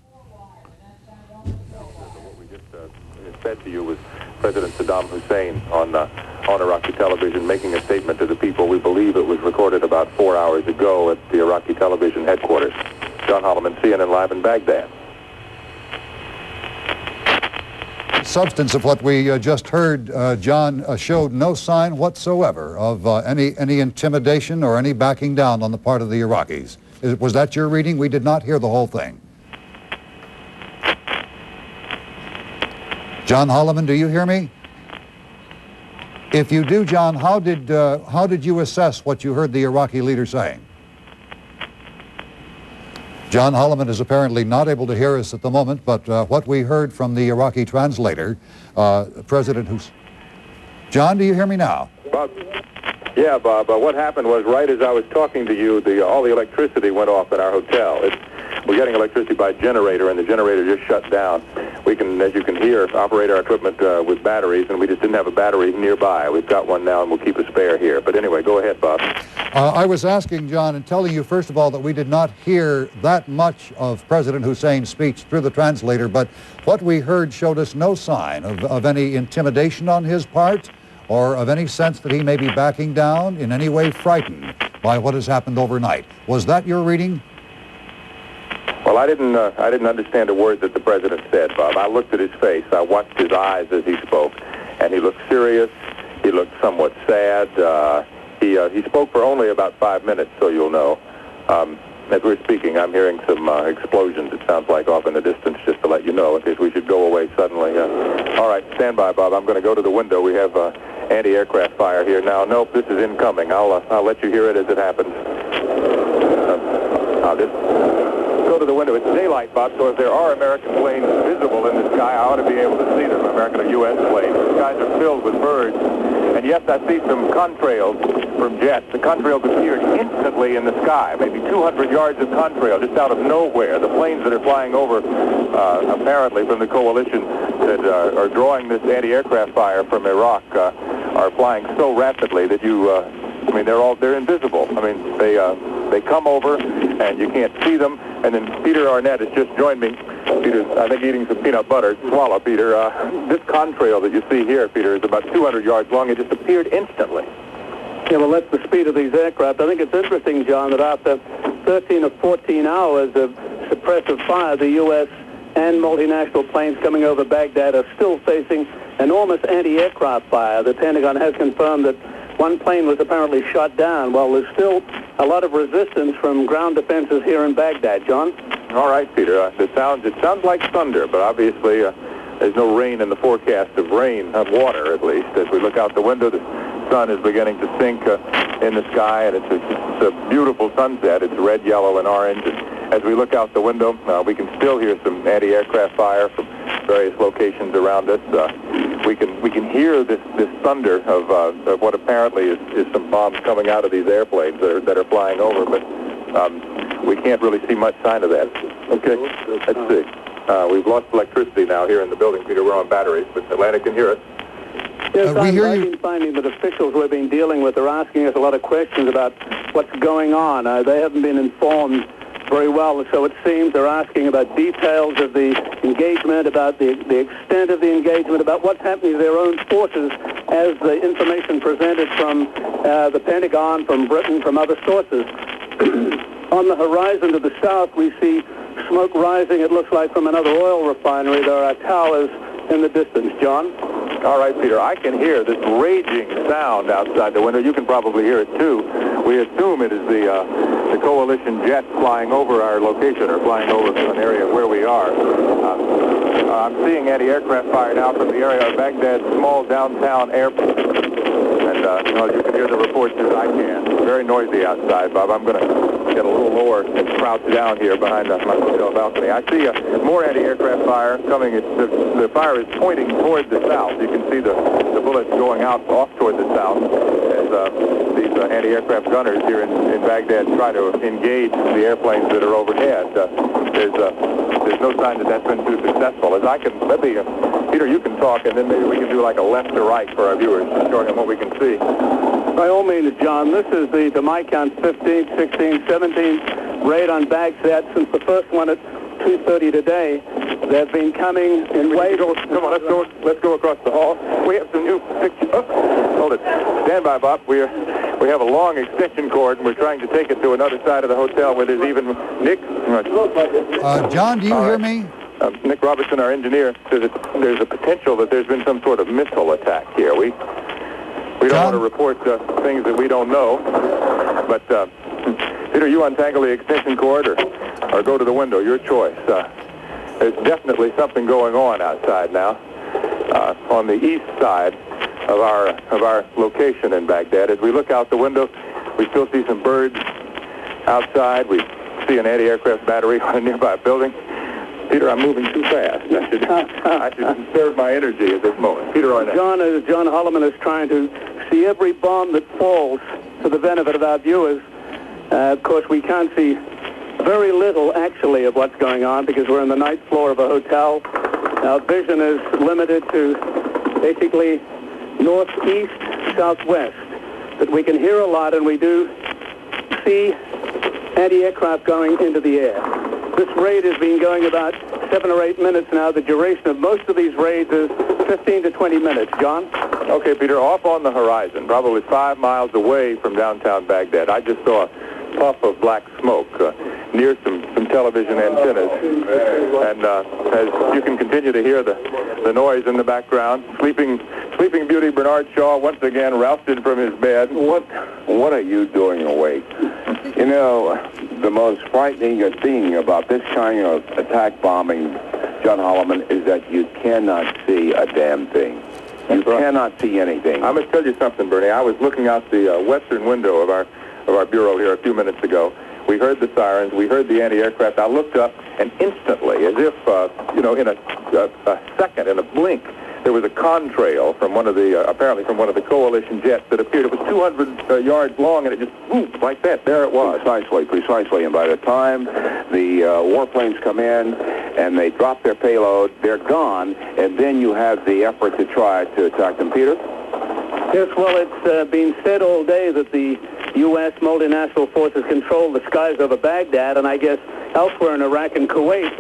What we just said to you was President Saddam Hussein on Iraqi television making a statement to the people. We believe it was recorded about 4 hours ago at the Iraqi television headquarters. John Holloman, CNN Live in Baghdad. substance of what we just heard, John, showed no sign whatsoever of any intimidation or any backing down on the part of the Iraqis. Was that your reading? We did not hear the whole thing. John Holloman, do you hear me? If you do, John, how did you assess what you heard the Iraqi leader saying? John Holloman is apparently not able to hear us at the moment, but what we heard from the Iraqi translator, President Hussein. John, do you hear me now? Bob. Yeah, Bob. What happened was right as I was talking to you, all the electricity went off at our hotel. We're getting electricity by generator, and the generator just shut down. We can, as you can hear, operate our equipment with batteries, and we just didn't have a battery nearby. We've got one now, and we'll keep a spare here. But anyway, go ahead, Bob. I was asking, John, and telling you, first of all, that we did not hear that much of President Hussein's speech through the translator, but what we heard showed us no sign of any intimidation on his part or of any sense that he may be backing down, in any way frightened by what has happened overnight. Was that your reading? Well, I didn't understand a word that the president said, Bob. I looked at his face. I watched his eyes as he spoke, and he looked serious. He looked somewhat sad. He spoke for only about 5 minutes, so you'll know. As we're speaking, I'm hearing some explosions, it sounds like, off in the distance, just to let you know, in case we should go away suddenly. All right, stand by, Bob. I'm going to go to the window. We have anti-aircraft fire here now. Nope, this is incoming. I'll let you hear it as it happens. I'll just go to the window. It's daylight, Bob, so if there are American planes visible in the sky, I ought to be able to see them, American or U.S. planes. The skies are filled with birds. And yes, I see some contrails from jets. The contrails appeared instantly in the sky, maybe 200 yards of contrail just out of nowhere. The planes that are flying over, apparently from the coalition that are drawing this anti-aircraft fire from Iraq, are flying so rapidly that they're invisible. I mean, they come over and you can't see them. And then Peter Arnett has just joined me. Peter's, I think, eating some peanut butter. Swallow, Peter. This contrail that you see here, Peter, is about 200 yards long. It just appeared instantly. Yeah, well, that's the speed of these aircraft. I think it's interesting, John, that after 13 or 14 hours of suppressive fire, the U.S. and multinational planes coming over Baghdad are still facing enormous anti-aircraft fire. The Pentagon has confirmed that one plane was apparently shot down. Well, there's still a lot of resistance from ground defenses here in Baghdad. John? All right, Peter. It sounds like thunder, but obviously there's no rain in the forecast of rain, of water at least. As we look out the window, the sun is beginning to sink in the sky, and it's a beautiful sunset. It's red, yellow, and orange. And as we look out the window, we can still hear some anti-aircraft fire from various locations around us. We can hear this thunder of what apparently is some bombs coming out of these airplanes that are flying over, but we can't really see much sign of that. Okay, let's see. We've lost electricity now here in the building, Peter. We're on batteries, but Atlanta can hear us. Yes, I've been finding that officials we've been dealing with are asking us a lot of questions about what's going on. They haven't been informed very well, so it seems they're asking about details of the engagement, about the extent of the engagement, about what's happening to their own forces as the information presented from the Pentagon, from Britain, from other sources. On the horizon to the south, we see smoke rising, it looks like, from another oil refinery. There are towers in the distance. John? All right, Peter, I can hear this raging sound outside the window. You can probably hear it, too. We assume it is the coalition jets flying over our location or flying over an area where we are. I'm seeing anti-aircraft fire now from the area of Baghdad's small downtown airport. And you can hear the reports as I can. Very noisy outside, Bob. I'm going to get a little lower and crouch down here behind my hotel balcony. I see more anti-aircraft fire coming. The fire is pointing toward the south. You can see the bullets going out off toward the south as these anti-aircraft gunners here in Baghdad try to engage the airplanes that are overhead. There's no sign that that's been too successful. Peter, you can talk, and then maybe we can do like a left to right for our viewers, showing them what we can see. By all means, John, this is to my count, 15th, 16th, 17th raid on Baghdad since the first one at 2:30 today. They've been coming in waves. Come on, let's go across the hall. We have some new pictures. Hold it. Stand by, Bob. We have a long extension cord, and we're trying to take it to another side of the hotel where there's even Nick. John, do you hear me? Nick Robertson, our engineer, says that there's a potential that there's been some sort of missile attack here. We don't want to report things that we don't know. But, Peter, you untangle the extension cord or go to the window, your choice. There's definitely something going on outside now on the east side of our location in Baghdad. As we look out the window, we still see some birds outside. We see an anti-aircraft battery on a nearby building. Peter, I'm moving too fast. I should conserve my energy at this moment. Peter Arnett. John Holloman is trying to see every bomb that falls for the benefit of our viewers. Of course, we can't see very little, actually, of what's going on because we're on the ninth floor of a hotel. Our vision is limited to basically northeast, southwest. But we can hear a lot, and we do see anti-aircraft going into the air. This raid has been going about 7 or 8 minutes now. The duration of most of these raids is 15 to 20 minutes. John? Okay, Peter, off on the horizon, probably 5 miles away from downtown Baghdad, I just saw a puff of black smoke near some television antennas. And as you can continue to hear the noise in the background, Sleeping Beauty Bernard Shaw once again rousted from his bed. What are you doing awake? You know, the most frightening thing about this kind of attack bombing, John Holloman, is that you cannot see a damn thing. You cannot see anything. I must tell you something, Bernie. I was looking out the western window of our bureau here a few minutes ago. We heard the sirens. We heard the anti-aircraft. I looked up, and instantly, as if, in a second, in a blink, there was a contrail from one of the, apparently from one of the coalition jets that appeared. It was 200 yards long, and it just moved like that. There it was. Precisely. And by the time the warplanes come in and they drop their payload, they're gone, and then you have the effort to try to attack them. Peter? Yes, well, it's been said all day that the U.S. multinational forces control the skies over Baghdad, and I guess elsewhere in Iraq and Kuwait,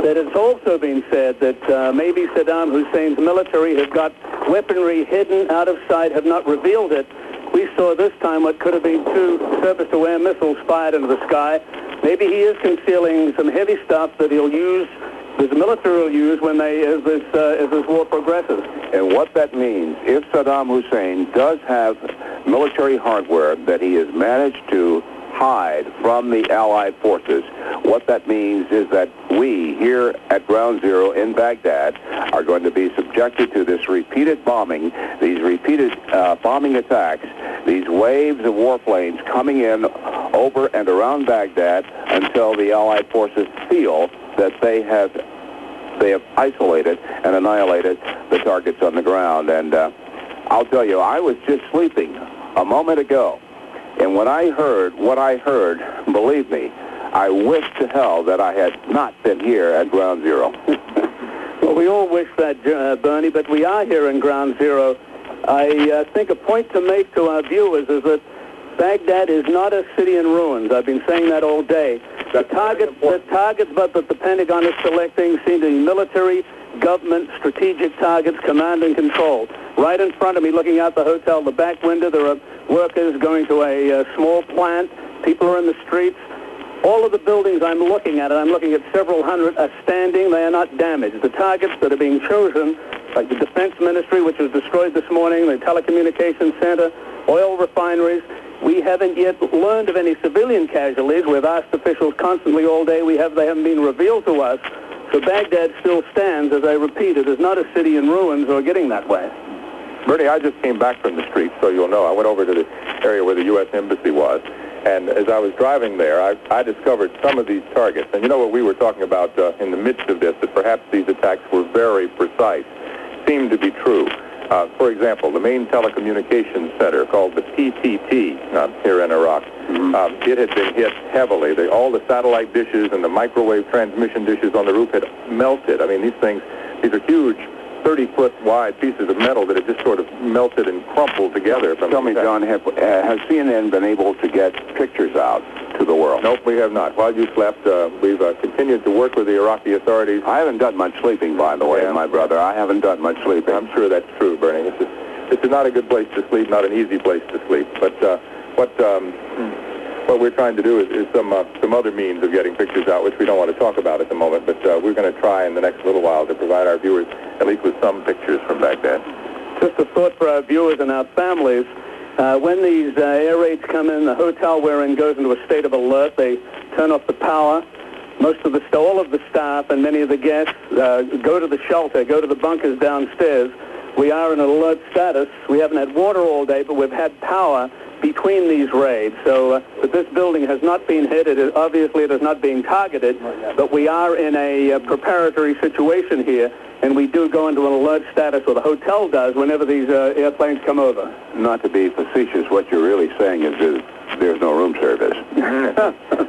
that it's also been said that maybe Saddam Hussein's military have got weaponry hidden out of sight, have not revealed it. We saw this time what could have been 2 surface-to-air missiles fired into the sky. Maybe he is concealing some heavy stuff that he'll use, that the military will use when as this war progresses. And what that means, if Saddam Hussein does have military hardware that he has managed to hide from the Allied forces, what that means is that we here at Ground Zero in Baghdad are going to be subjected to this repeated bombing, these repeated bombing attacks, these waves of warplanes coming in over and around Baghdad until the Allied forces feel that they have isolated and annihilated the targets on the ground. And I'll tell you, I was just sleeping a moment ago, and when I heard what I heard, believe me, I wish to hell that I had not been here at Ground Zero. Well, we all wish that, Bernie, but we are here in Ground Zero. I think a point to make to our viewers is that Baghdad is not a city in ruins. I've been saying that all day. The targets that the Pentagon is selecting seem to be military, government, strategic targets, command and control. Right in front of me, looking out the hotel, the back window, there are workers going to a small plant. People are in the streets. All of the buildings I'm looking at, and I'm looking at several hundred, are standing. They are not damaged. The targets that are being chosen, like the Defense Ministry, which was destroyed this morning, the telecommunications center, oil refineries, we haven't yet learned of any civilian casualties. We've asked officials constantly all day. They haven't been revealed to us. So Baghdad still stands, as I repeat, it is not a city in ruins or getting that way. Bernie, I just came back from the street, so you'll know. I went over to the area where the U.S. Embassy was, and as I was driving there, I discovered some of these targets. And you know what we were talking about in the midst of this, that perhaps these attacks were very precise, seemed to be true. For example, the main telecommunications center called the PTT here in Iraq, it had been hit heavily. All the satellite dishes and the microwave transmission dishes on the roof had melted. I mean, these are huge 30-foot wide pieces of metal that had just sort of melted and crumpled together. Tell me, John, has CNN been able to get pictures out to the world? Nope, we have not. While you slept, we've continued to work with the Iraqi authorities. I haven't done much sleeping, by the way, my brother. I haven't done much sleeping. I'm sure that's true, Bernie. This is not a good place to sleep, not an easy place to sleep. But what we're trying to do is some other means of getting pictures out, which we don't want to talk about at the moment, but we're going to try in the next little while to provide our viewers at least with some pictures from Baghdad. Just a thought for our viewers and our families. When these air raids come in, the hotel we're in goes into a state of alert. They turn off the power. All of the staff and many of the guests go to the shelter, go to the bunkers downstairs. We are in an alert status. We haven't had water all day, but we've had power between these raids. So but this building has not been hit. Obviously, it is not being targeted, but we are in a preparatory situation here, and we do go into an alert status, or the hotel does, whenever these airplanes come over. Not to be facetious, what you're really saying is there's no room service.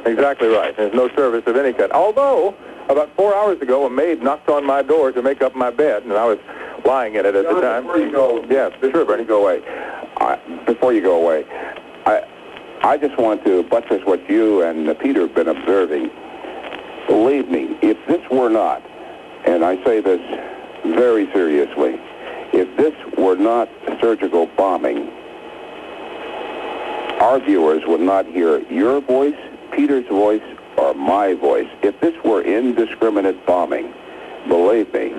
Exactly right. There's no service of any kind. Although, about 4 hours ago, a maid knocked on my door to make up my bed, and I was lying in it at the time. Before you go, yes, sure, Bernie. Go away. Before you go away, I just want to buttress what you and Peter have been observing. Believe me, if this were not, and I say this very seriously, if this were not surgical bombing, our viewers would not hear your voice, Peter's voice, or my voice. If this were indiscriminate bombing, believe me,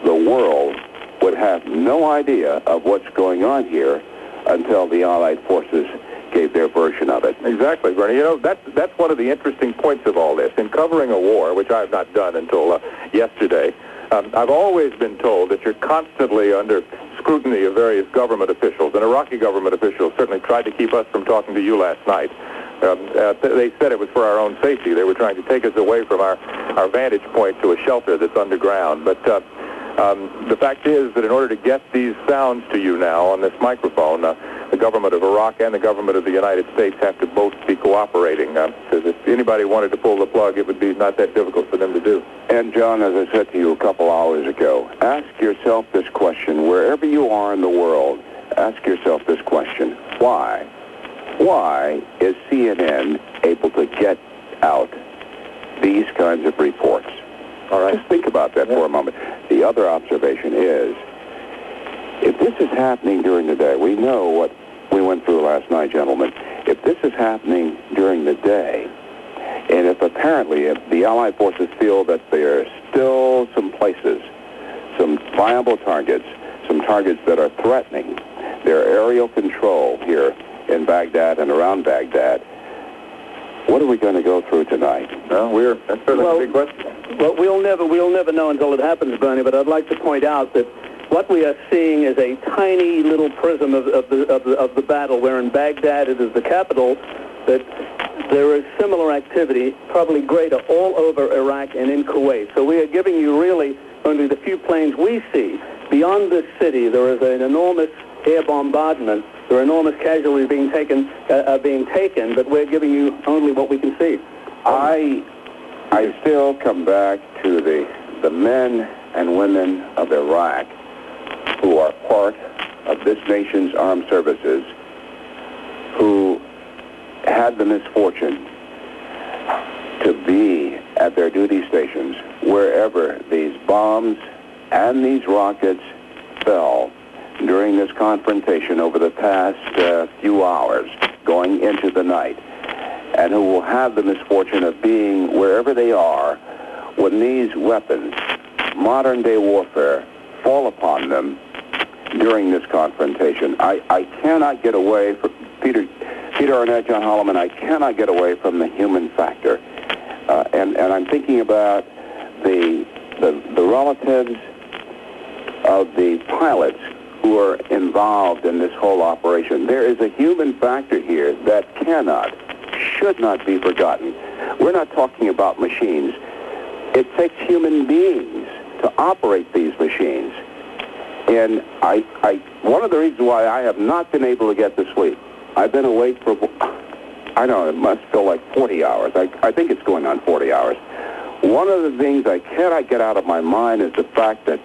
the world would have no idea of what's going on here until the Allied forces gave their version of it. Exactly, Bernie. You know, that's one of the interesting points of all this. In covering a war, which I have not done until yesterday, I've always been told that you're constantly under scrutiny of various government officials, and Iraqi government officials certainly tried to keep us from talking to you last night. They said it was for our own safety. They were trying to take us away from our vantage point to a shelter that's underground. But the fact is that in order to get these sounds to you now on this microphone, the government of Iraq and the government of the United States have to both be cooperating, because if anybody wanted to pull the plug, it would be not that difficult for them to do. And John, as I said to you a couple hours ago, ask yourself this question, wherever you are in the world, ask yourself this question: why? Why is CNN able to get out these kinds of reports? All right. Just think about that for a moment. The other observation is, if this is happening during the day, we know what we went through last night, gentlemen. If this is happening during the day, and if the Allied forces feel that there are still some places, some viable targets, some targets that are threatening their aerial control here in Baghdad and around Baghdad, what are we going to go through tonight? Well, that's certainly a big question. Well, we'll never know until it happens, Bernie, but I'd like to point out that what we are seeing is a tiny little prism of the battle, where in Baghdad, it is the capital, that there is similar activity, probably greater, all over Iraq and in Kuwait. So we are giving you really only the few planes we see. Beyond this city, there is an enormous air bombardment. There are enormous casualties being taken, but we're giving you only what we can see. I still come back to the men and women of Iraq who are part of this nation's armed services, who had the misfortune to be at their duty stations wherever these bombs and these rockets fell during this confrontation over the past few hours going into the night, and who will have the misfortune of being wherever they are when these weapons, modern-day warfare, fall upon them during this confrontation. I cannot get away from, Peter Arnett, John Holloman, I cannot get away from the human factor. And I'm thinking about the relatives of the pilots who are involved in this whole operation. There is a human factor here that should not be forgotten. We're not talking about machines. It takes human beings to operate these machines. And one of the reasons why I have not been able to get to sleep, I've been awake for, I don't know, it must feel like 40 hours. I think it's going on 40 hours. One of the things I cannot get out of my mind is the fact that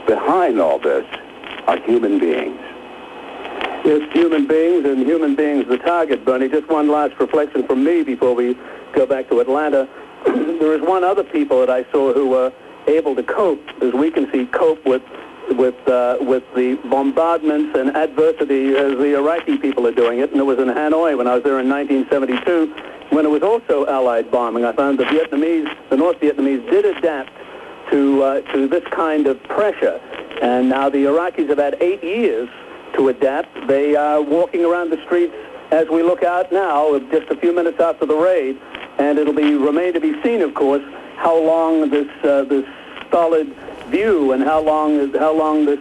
behind all this are human beings. It's human beings, and human beings the target, Bernie. Just one last reflection from me before we go back to Atlanta. There is one other people that I saw who were able to cope, as we can see, cope with with the bombardments and adversity as the Iraqi people are doing it. And it was in Hanoi when I was there in 1972, when it was also Allied bombing. I found the North Vietnamese did adapt to this kind of pressure. And now the Iraqis have had 8 years to adapt. They are walking around the streets as we look out now, just a few minutes after the raid, and it'll remain to be seen, of course, how long this stolid view and how long this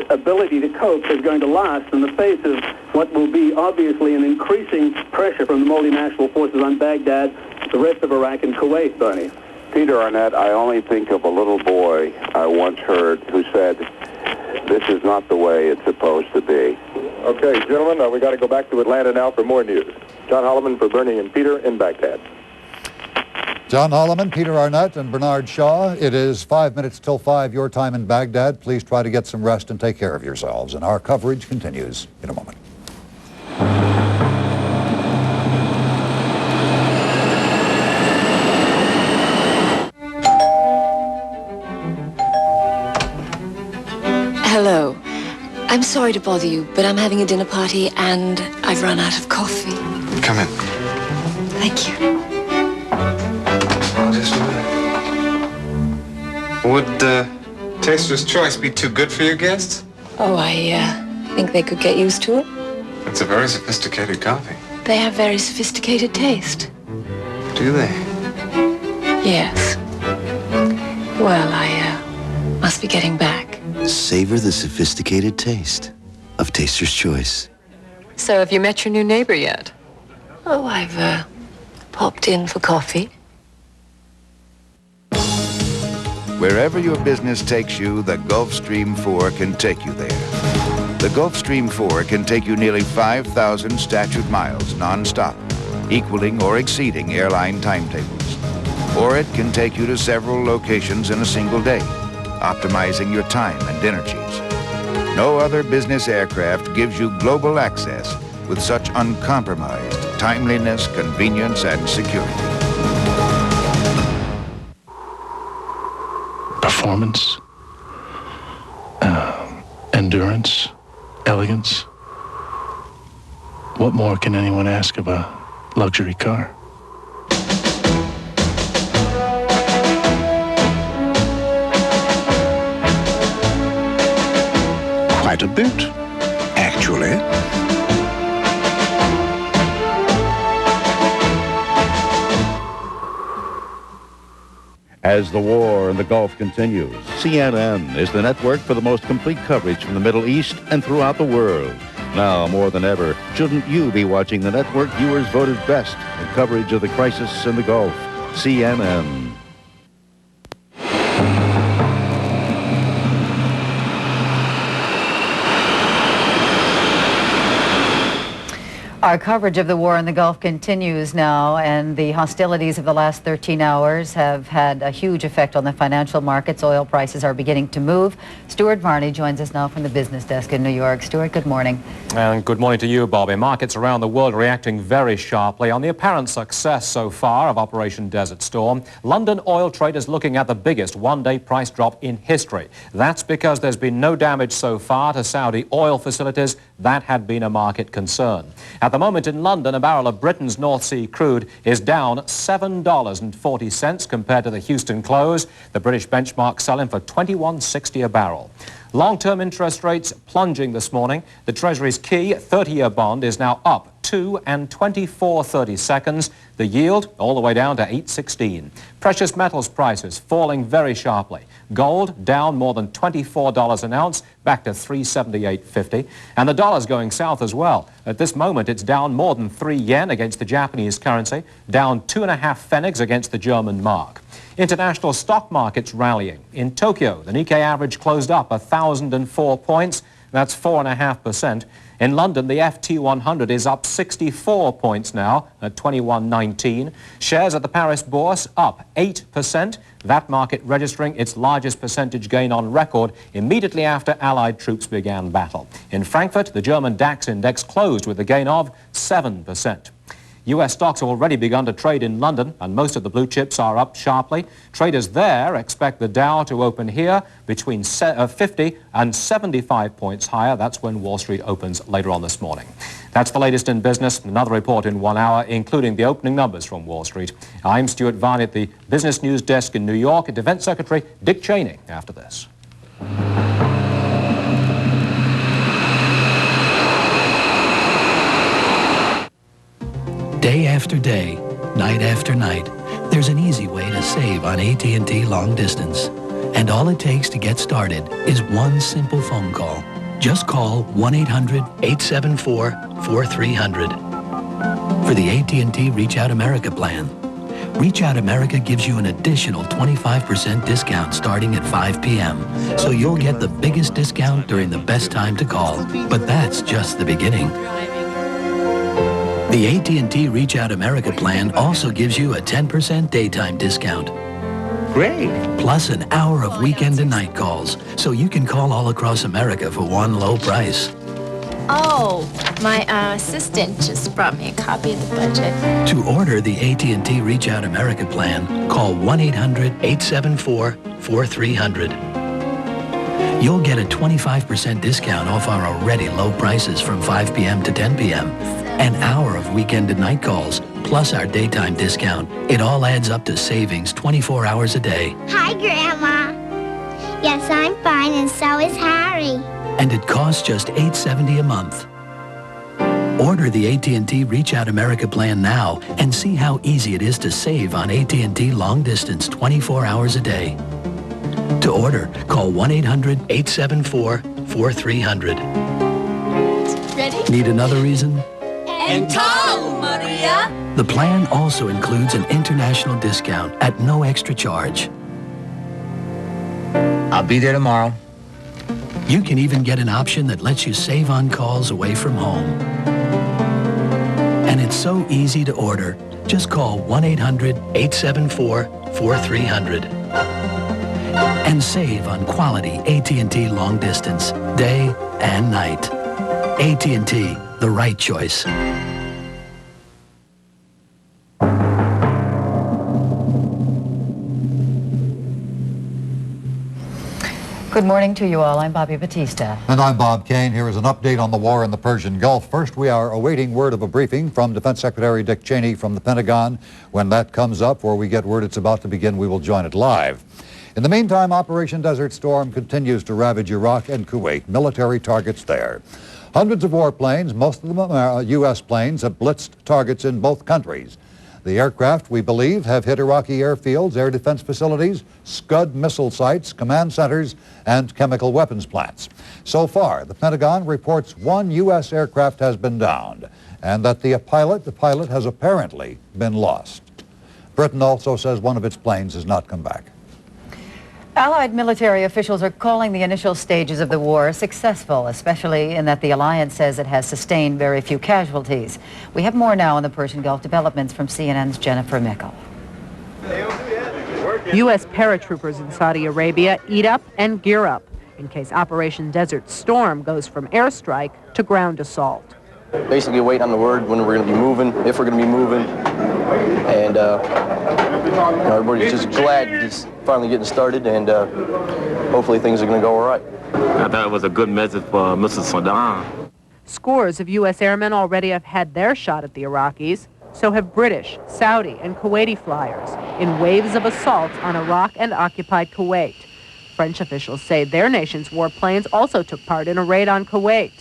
ability to cope is going to last in the face of what will be obviously an increasing pressure from the multinational forces on Baghdad, the rest of Iraq, and Kuwait, Bernie. Peter Arnett, I only think of a little boy I once heard who said, "This is not the way it's supposed to be." Okay, gentlemen, we got to go back to Atlanta now for more news. John Holloman for Bernie and Peter in Baghdad. John Holloman, Peter Arnett, and Bernard Shaw. It is 5 minutes till 5 your time in Baghdad. Please try to get some rest and take care of yourselves. And our coverage continues in a moment. Hello. I'm sorry to bother you, but I'm having a dinner party and I've run out of coffee. Come in. Thank you. Well, just a minute. Would Taster's Choice be too good for your guests? Oh, I think they could get used to it. It's a very sophisticated coffee. They have very sophisticated taste. Do they? Yes. Well, I must be getting back. Savor the sophisticated taste of Taster's Choice. So have you met your new neighbor yet? Oh, I've popped in for coffee. Wherever your business takes you, the Gulfstream 4 can take you there. The Gulfstream 4 can take you nearly 5,000 statute miles non-stop, equaling or exceeding airline timetables. Or it can take you to several locations in a single day, optimizing your time and energies. No other business aircraft gives you global access with such uncompromised timeliness, convenience, and security. Performance, endurance, elegance. What more can anyone ask of a luxury car? Quite a bit, actually. As the war in the Gulf continues, CNN is the network for the most complete coverage from the Middle East and throughout the world. Now, more than ever, shouldn't you be watching the network viewers voted best in coverage of the crisis in the Gulf? CNN. Our coverage of the war in the Gulf continues now, and the hostilities of the last 13 hours have had a huge effect on the financial markets. Oil prices are beginning to move. Stuart Varney joins us now from the business desk in New York. Stuart, good morning. And good morning to you, Bobby. Markets around the world reacting very sharply on the apparent success so far of Operation Desert Storm. London oil traders looking at the biggest one-day price drop in history. That's because there's been no damage so far to Saudi oil facilities. That had been a market concern. At the moment in London, a barrel of Britain's North Sea crude is down $7.40 compared to the Houston close. The British benchmark selling for $21.60 a barrel. Long-term interest rates plunging this morning. The Treasury's key 30-year bond is now up 2 and 24/30 seconds. The yield all the way down to 8.16. Precious metals prices falling very sharply. Gold down more than $24 an ounce, back to $378.50. And the dollar's going south as well. At this moment, it's down more than 3 yen against the Japanese currency, down 2.5 pfennigs against the German mark. International stock markets rallying. In Tokyo, the Nikkei average closed up 1,004 points. That's 4.5%. In London, the FT100 is up 64 points now at 21.19. Shares at the Paris Bourse up 8%. That market registering its largest percentage gain on record immediately after Allied troops began battle. In Frankfurt, the German DAX index closed with a gain of 7%. U.S. stocks have already begun to trade in London, and most of the blue chips are up sharply. Traders there expect the Dow to open here between 50 and 75 points higher. That's when Wall Street opens later on this morning. That's the latest in business. Another report in 1 hour, including the opening numbers from Wall Street. I'm Stuart Varney at the Business News Desk in New York, and Defense Secretary Dick Cheney after this. Day after day, night after night, there's an easy way to save on AT&T long distance. And all it takes to get started is one simple phone call. Just call 1-800-874-4300 for the AT&T Reach Out America plan. Reach Out America gives you an additional 25% discount starting at 5 p.m. So you'll get the biggest discount during the best time to call. But that's just the beginning. The AT&T Reach Out America plan also gives you a 10% daytime discount. Great. Plus an hour of weekend and night calls, so you can call all across America for one low price. Oh, my assistant just brought me a copy of the budget. To order the AT&T Reach Out America plan, call 1-800-874-4300. You'll get a 25% discount off our already low prices from 5 p.m. to 10 p.m. An hour of weekend and night calls, plus our daytime discount. It all adds up to savings 24 hours a day. Hi, Grandma. Yes, I'm fine, and so is Harry. And it costs just $8.70 a month. Order the AT&T Reach Out America plan now and see how easy it is to save on AT&T long distance 24 hours a day. To order, call 1-800-874-4300. Ready? Need another reason? And tall, Maria. The plan also includes an international discount at no extra charge. I'll be there tomorrow. You can even get an option that lets you save on calls away from home. And it's so easy to order. Just call 1-800-874-4300 and save on quality AT&T long distance, day and night. AT&T, the right choice. Good morning to you all. I'm Bobby Batista. And I'm Bob Kane. Here is an update on the war in the Persian Gulf. First, we are awaiting word of a briefing from Defense Secretary Dick Cheney from the Pentagon. When that comes up, or we get word it's about to begin, we will join it live. In the meantime, Operation Desert Storm continues to ravage Iraq and Kuwait, military targets there. Hundreds of warplanes, most of them are U.S. planes, have blitzed targets in both countries. The aircraft, we believe, have hit Iraqi airfields, air defense facilities, Scud missile sites, command centers, and chemical weapons plants. So far, the Pentagon reports one U.S. aircraft has been downed, and that the pilot has apparently been lost. Britain also says one of its planes has not come back. Allied military officials are calling the initial stages of the war successful, especially in that the alliance says it has sustained very few casualties. We have more now on the Persian Gulf developments from CNN's Jennifer Mickel. U.S. paratroopers in Saudi Arabia eat up and gear up in case Operation Desert Storm goes from airstrike to ground assault. Basically waiting on the word when we're going to be moving, if we're going to be moving, and everybody's just glad it's finally getting started, and hopefully things are going to go all right. I thought it was a good message for Mr. Saddam. Scores of U.S. airmen already have had their shot at the Iraqis. So have British, Saudi, and Kuwaiti flyers in waves of assaults on Iraq and occupied Kuwait. French officials say their nation's warplanes also took part in a raid on Kuwait.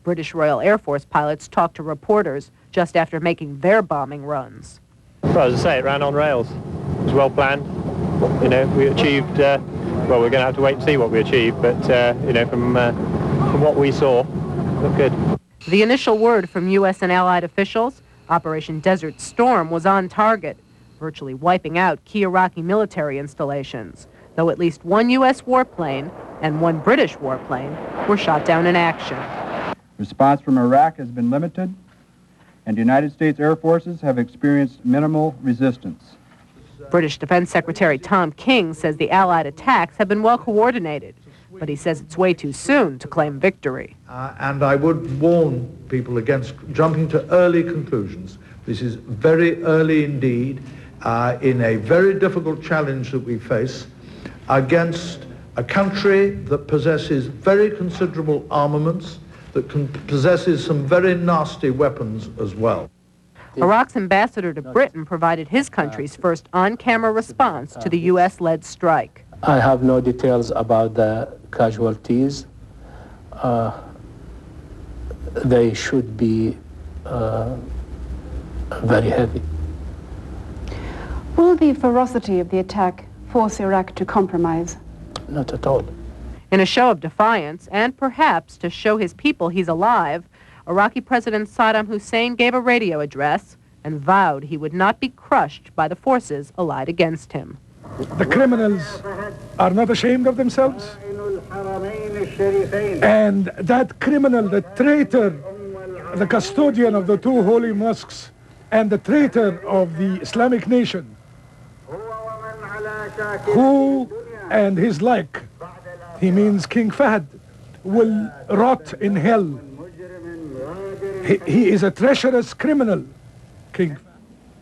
British Royal Air Force pilots talked to reporters just after making their bombing runs. Well, as I say, it ran on rails. It was well planned. You know, we achieved, well, we're going to have to wait and see what we achieved, but, you know, from what we saw, looked good. The initial word from U.S. and allied officials, Operation Desert Storm was on target, virtually wiping out key Iraqi military installations, though at least one U.S. warplane and one British warplane were shot down in action. Response from Iraq has been limited, and United States Air Forces have experienced minimal resistance. British Defense Secretary Tom King says the Allied attacks have been well coordinated, but he says it's way too soon to claim victory. And I would warn people against jumping to early conclusions. This is very early indeed in a very difficult challenge that we face against a country that possesses very considerable armaments, that possesses some very nasty weapons as well. Iraq's ambassador to Britain provided his country's first on-camera response to the U.S.-led strike. I have no details about the casualties. They should be very heavy. Will the ferocity of the attack force Iraq to compromise? Not at all. In a show of defiance, and perhaps to show his people he's alive, Iraqi President Saddam Hussein gave a radio address and vowed he would not be crushed by the forces allied against him. The criminals are not ashamed of themselves. And that criminal, the traitor, the custodian of the two holy mosques, and the traitor of the Islamic nation, who and his like, he means King Fahd, will rot in hell. He is a treacherous criminal, King Fahd.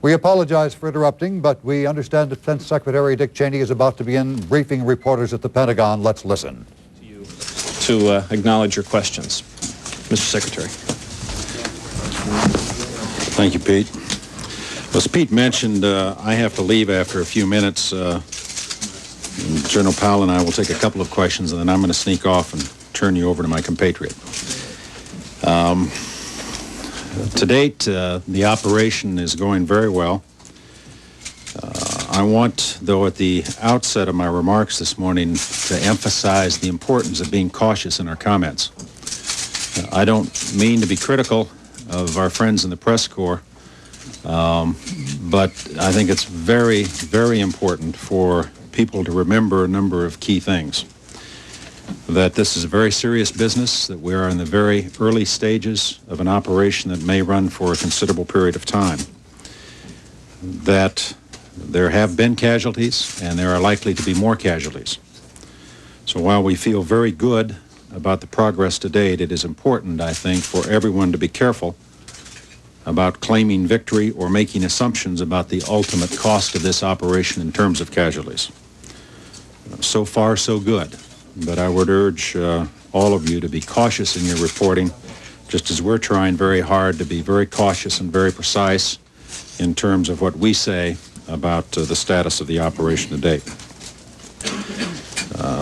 We apologize for interrupting, but we understand Defense Secretary Dick Cheney is about to begin briefing reporters at the Pentagon. Let's listen. To acknowledge your questions. Mr. Secretary. Thank you, Pete. As Pete mentioned, I have to leave after a few minutes. General Powell and I will take a couple of questions, and then I'm going to sneak off and turn you over to my compatriot. To date, the operation is going very well. I want, though, at the outset of my remarks this morning, to emphasize the importance of being cautious in our comments. I don't mean to be critical of our friends in the press corps, but I think it's very, very important for people to remember a number of key things. That this is a very serious business, that we are in the very early stages of an operation that may run for a considerable period of time, that there have been casualties and there are likely to be more casualties. So while we feel very good about the progress to date, it is important, I think, for everyone to be careful about claiming victory or making assumptions about the ultimate cost of this operation in terms of casualties. So far, so good. But I would urge all of you to be cautious in your reporting, just as we're trying very hard to be very cautious and very precise in terms of what we say about the status of the operation to date.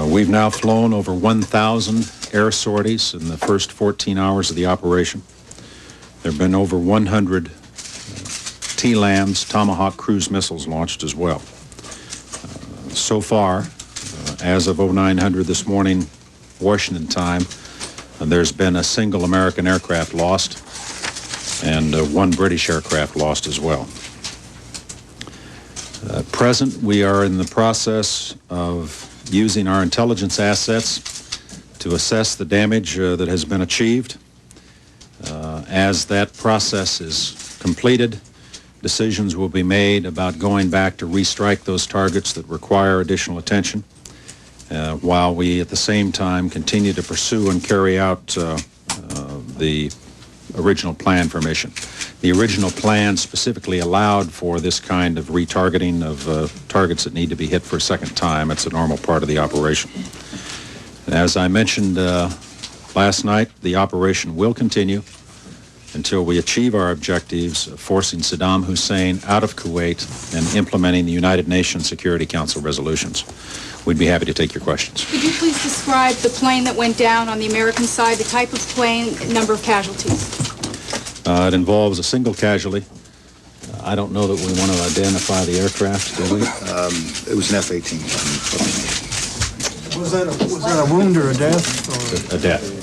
We've now flown over 1,000 air sorties in the first 14 hours of the operation. There have been over 100 T-LAMs, Tomahawk cruise missiles launched as well. So far, as of 0900 this morning, Washington time, there's been a single American aircraft lost and one British aircraft lost as well. At present, we are in the process of using our intelligence assets to assess the damage that has been achieved. As that process is completed, decisions will be made about going back to restrike those targets that require additional attention, while we at the same time continue to pursue and carry out the original plan for mission. The original plan specifically allowed for this kind of retargeting of targets that need to be hit for a second time. It's a normal part of the operation. As I mentioned last night, the operation will continue until we achieve our objectives of forcing Saddam Hussein out of Kuwait and implementing the United Nations Security Council resolutions. We'd be happy to take your questions. Could you please describe the plane that went down on the American side, the type of plane, number of casualties? It involves a single casualty. I don't know that we want to identify the aircraft, do we? It was an F-18. Was that a wound or a death? A death.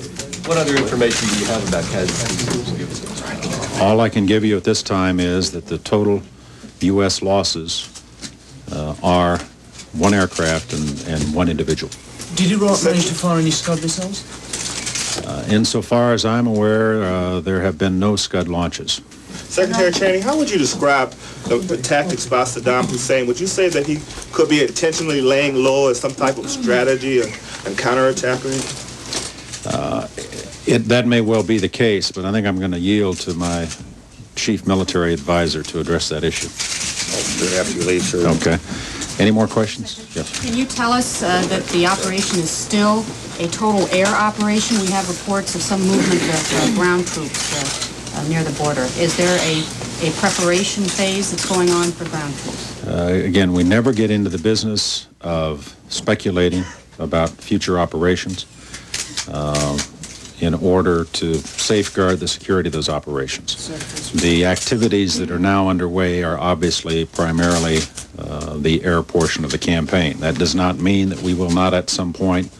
What other information do you have about casualties? All I can give you at this time is that the total U.S. losses are one aircraft and one individual. Did Iraq manage to fire any Scud missiles? Insofar as I'm aware, there have been no Scud launches. Secretary Cheney, how would you describe the tactics by Saddam Hussein? Would you say that he could be intentionally laying low as some type of strategy and counterattacker? That may well be the case, but I think I'm going to yield to my Chief Military Advisor to address that issue. After you leave, sir. Okay. Any more questions? Yes. Can you tell us that the operation is still a total air operation? We have reports of some movement of ground troops near the border. Is there a preparation phase that's going on for ground troops? Again, we never get into the business of speculating about future operations in order to safeguard the security of those operations. The activities that are now underway are obviously primarily the air portion of the campaign. That does not mean that we will not at some point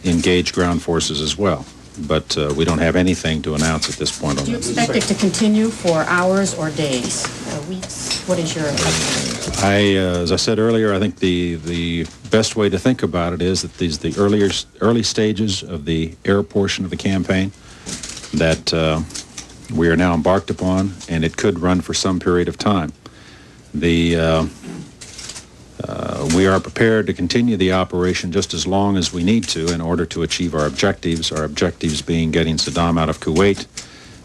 engage ground forces as well. But we don't have anything to announce at this point on that. Do you expect it to continue for hours or days, weeks? What is your estimate? As I said earlier, I think the best way to think about it is that these the early stages of the air portion of the campaign that we are now embarked upon, and it could run for some period of time. We are prepared to continue the operation just as long as we need to in order to achieve our objectives being getting Saddam out of Kuwait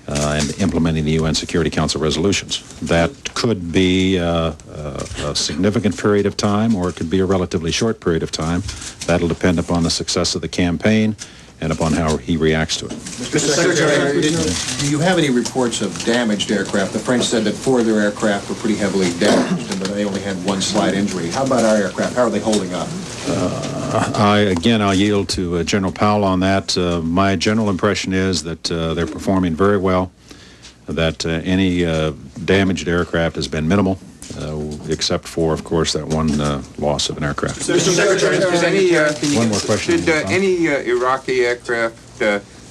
and implementing the UN Security Council resolutions. That could be a significant period of time, or it could be a relatively short period of time. That'll depend upon the success of the campaign and upon how he reacts to it. Mr. Secretary, do you have any reports of damaged aircraft? The French said that 4 of their aircraft were pretty heavily damaged, but they only had 1 slight injury. How about our aircraft? How are they holding up? I'll yield to General Powell on that. My general impression is that they're performing very well, that any damaged aircraft has been minimal, except for, of course, that one loss of an aircraft. Mr. Secretary, one more question. Did any Iraqi aircraft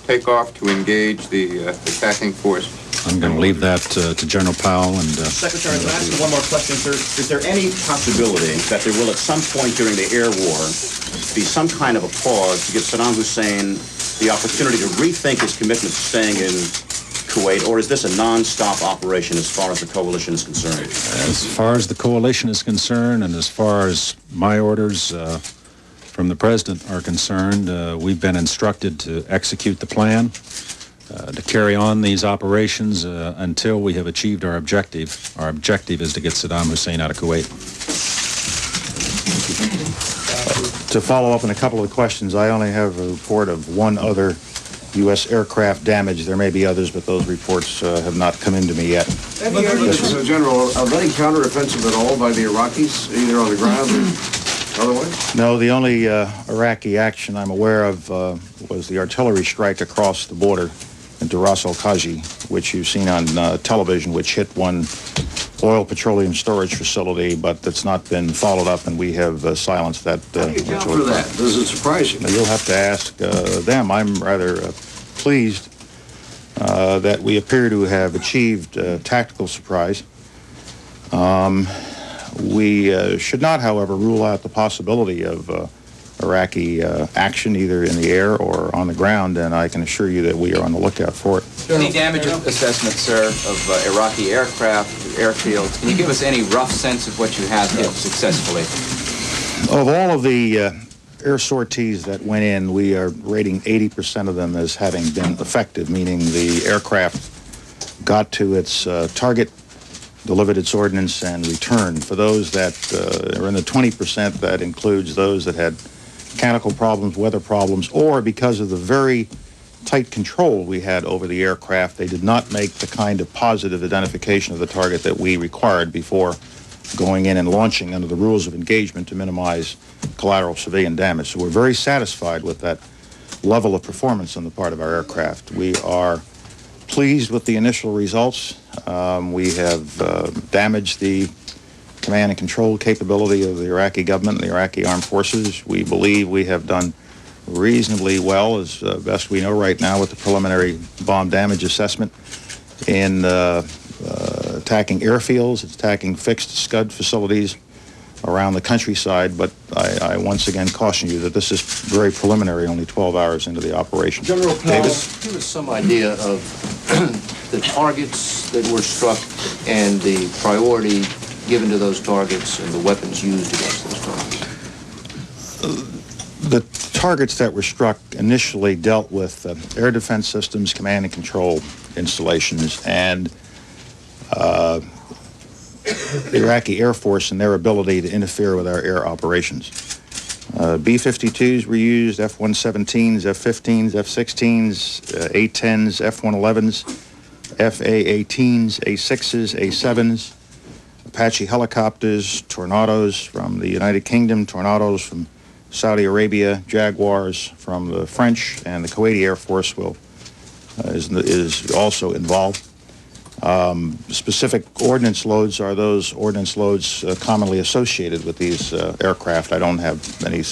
take off to engage the attacking force? I'm going to leave that to General Powell. And Secretary, can I ask you one more question, sir? Is there any possibility that there will at some point during the air war be some kind of a pause to give Saddam Hussein the opportunity to rethink his commitment to staying in Kuwait, or is this a non-stop operation as far as the coalition is concerned? As far as the coalition is concerned, and as far as my orders from the President are concerned, we've been instructed to execute the plan, to carry on these operations until we have achieved our objective. Our objective is to get Saddam Hussein out of Kuwait. To follow up on a couple of the questions, I only have a report of 1 other U.S. aircraft damage. There may be others, but those reports have not come into me yet. Any evidence, General, of any counteroffensive at all by the Iraqis, either on the ground or otherwise? No, the only Iraqi action I'm aware of was the artillery strike across the border into Ras al-Khaji, which you've seen on television, which hit one oil petroleum storage facility, but that's not been followed up, and we have silenced that. How do you account for that? Does it surprise you? You'll have to ask them. I'm rather pleased that we appear to have achieved tactical surprise. We should not, however, rule out the possibility of Iraqi action either in the air or on the ground, and I can assure you that we are on the lookout for it. Any damage assessment, sir, of Iraqi aircraft, airfields? Can you give us any rough sense of what you have hit successfully? Of all of the air sorties that went in, we are rating 80% of them as having been effective, meaning the aircraft got to its target, delivered its ordnance, and returned. For those that are in the 20%, that includes those that had mechanical problems, weather problems, or because of the very tight control we had over the aircraft, they did not make the kind of positive identification of the target that we required before going in and launching under the rules of engagement to minimize collateral civilian damage. So we're very satisfied with that level of performance on the part of our aircraft. We are pleased with the initial results. We have damaged the command and control capability of the Iraqi government and the Iraqi armed forces. We believe we have done reasonably well, as best we know right now, with the preliminary bomb damage assessment in attacking airfields, attacking fixed Scud facilities around the countryside, but I once again caution you that this is very preliminary, only 12 hours into the operation. General Powell, give us some idea of the targets that were struck and the priority given to those targets and the weapons used against those targets. The targets that were struck initially dealt with air defense systems, command and control installations, and the Iraqi Air Force and their ability to interfere with our air operations. B-52s were used, F-117s, F-15s, F-16s, A-10s, F-111s, F-A-18s, A-6s, A-7s, Apache helicopters, Tornados from the United Kingdom, Tornados from Saudi Arabia, Jaguars from the French, and the Kuwaiti Air Force is also involved. Specific ordnance loads are those ordnance loads commonly associated with these aircraft. I don't have any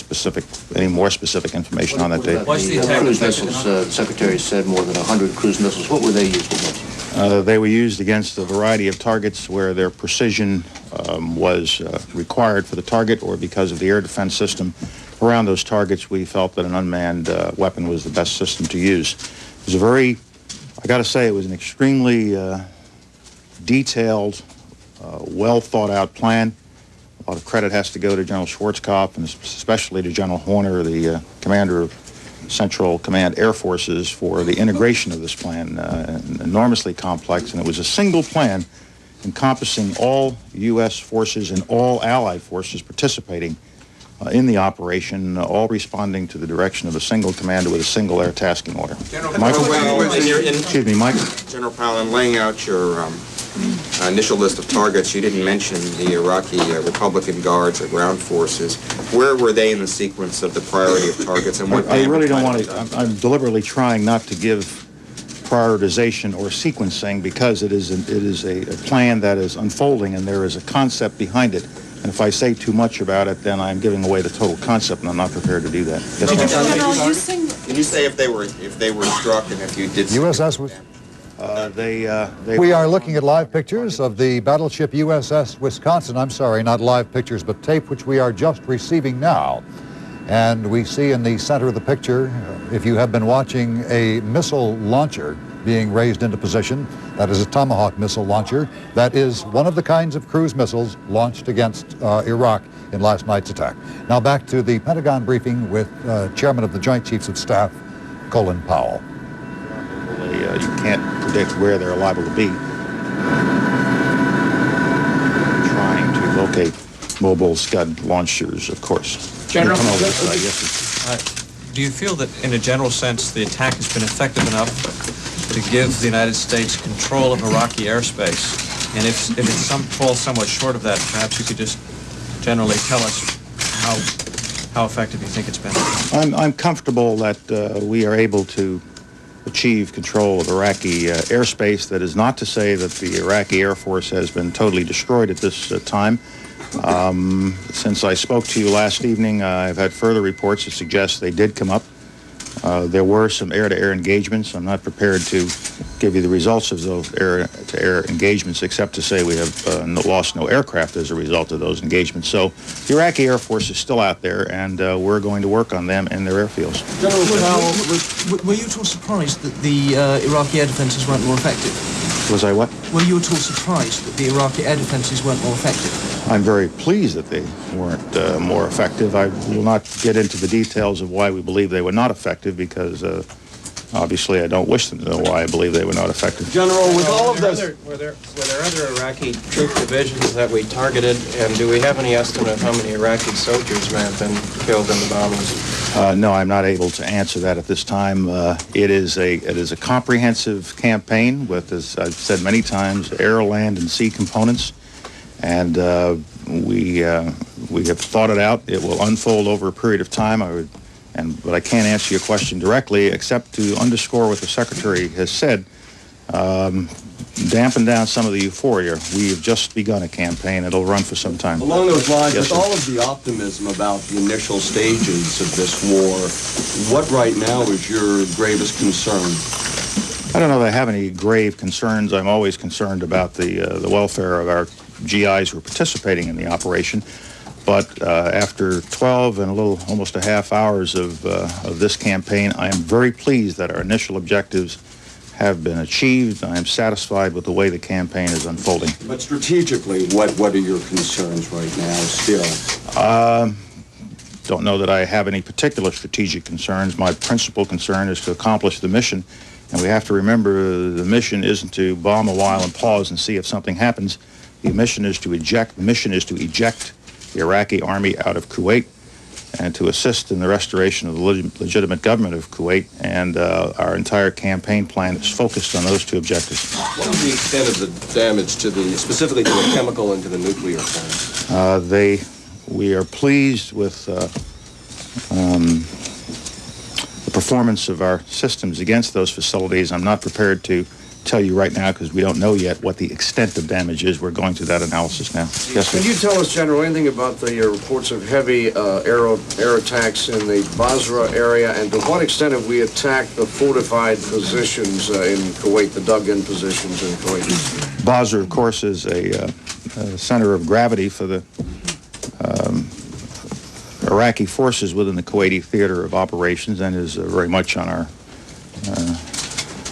more specific information on that data. Cruise missiles, the Secretary said more than 100 cruise missiles. What were they used against? They were used against a variety of targets where their precision was required for the target, or because of the air defense system around those targets, we felt that an unmanned weapon was the best system to use. It was I got to say, it was an extremely detailed, well thought out plan. A lot of credit has to go to General Schwarzkopf and especially to General Horner, the commander of Central Command Air Forces, for the integration of this plan. Enormously complex, and it was a single plan encompassing all U.S. forces and all Allied forces participating in the operation, all responding to the direction of a single commander with a single air tasking order. Michael? Excuse me, Michael? General Powell, in laying out your initial list of targets, you didn't mention the Iraqi Republican Guards or ground forces. Where were they in the sequence of the priority of targets, and what? I really don't want to. I'm deliberately trying not to give prioritization or sequencing, because it is a plan that is unfolding, and there is a concept behind it. And if I say too much about it, then I'm giving away the total concept, and I'm not prepared to do that. Yes, Can you say if they were struck and if you did? USS was. We are looking at live pictures of the battleship USS Wisconsin. I'm sorry, not live pictures, but tape, which we are just receiving now. And we see in the center of the picture, if you have been watching, a missile launcher being raised into position. That is a Tomahawk missile launcher. That is one of the kinds of cruise missiles launched against Iraq in last night's attack. Now back to the Pentagon briefing with Chairman of the Joint Chiefs of Staff, Colin Powell. You can't predict where they're liable to be. Trying to locate mobile Scud launchers, of course. General, do you feel that in a general sense the attack has been effective enough to give the United States control of Iraqi airspace? And if it falls somewhat short of that, perhaps you could just generally tell us how effective you think it's been. I'm comfortable that we are able to achieve control of Iraqi airspace. That is not to say that the Iraqi Air Force has been totally destroyed at this time. Since I spoke to you last evening, I've had further reports that suggest they did come up. There were some air-to-air engagements. I'm not prepared to give you the results of those air-to-air engagements, except to say we have lost no aircraft as a result of those engagements. So the Iraqi Air Force is still out there, and we're going to work on them in their airfields. General Powell, were you at all surprised that the Iraqi air defenses weren't more effective? Was I what? Were you at all surprised that the Iraqi air defenses weren't more effective? I'm very pleased that they weren't more effective. I will not get into the details of why we believe they were not effective, because obviously I don't wish them to know why I believe they were not effective. General, with all of this... Were there other Iraqi troop divisions that we targeted, and do we have any estimate of how many Iraqi soldiers may have been killed in the bombings? No, I'm not able to answer that at this time. It is a comprehensive campaign with, as I've said many times, air, land, and sea components. And we have thought it out. It will unfold over a period of time. But I can't answer your question directly, except to underscore what the Secretary has said. Dampen down some of the euphoria. We have just begun a campaign. It'll run for some time. Along those lines, yes, with all of the optimism about the initial stages of this war, what right now is your gravest concern? I don't know that I have any grave concerns. I'm always concerned about the welfare of our GIs who are participating in the operation. But after 12 and almost a half hours of this campaign, I am very pleased that our initial objectives have been achieved. I am satisfied with the way the campaign is unfolding. But strategically, what are your concerns right now still? Don't know that I have any particular strategic concerns. My principal concern is to accomplish the mission And we have to remember the mission isn't to bomb a while and pause and see if something happens. The mission is to eject the Iraqi army out of Kuwait and to assist in the restoration of the legitimate government of Kuwait, and our entire campaign plan is focused on those two objectives. What is the extent of the damage to specifically to the chemical and to the nuclear plant? We are pleased with the performance of our systems against those facilities. I'm not prepared to tell you right now because we don't know yet what the extent of damage is. We're going through that analysis now. Yes, sir. Can you tell us, General, anything about the reports of heavy air attacks in the Basra area, and to what extent have we attacked the fortified positions in Kuwait, the dug-in positions in Kuwait? Basra, of course, is a center of gravity for the Iraqi forces within the Kuwaiti theater of operations, and is very much on our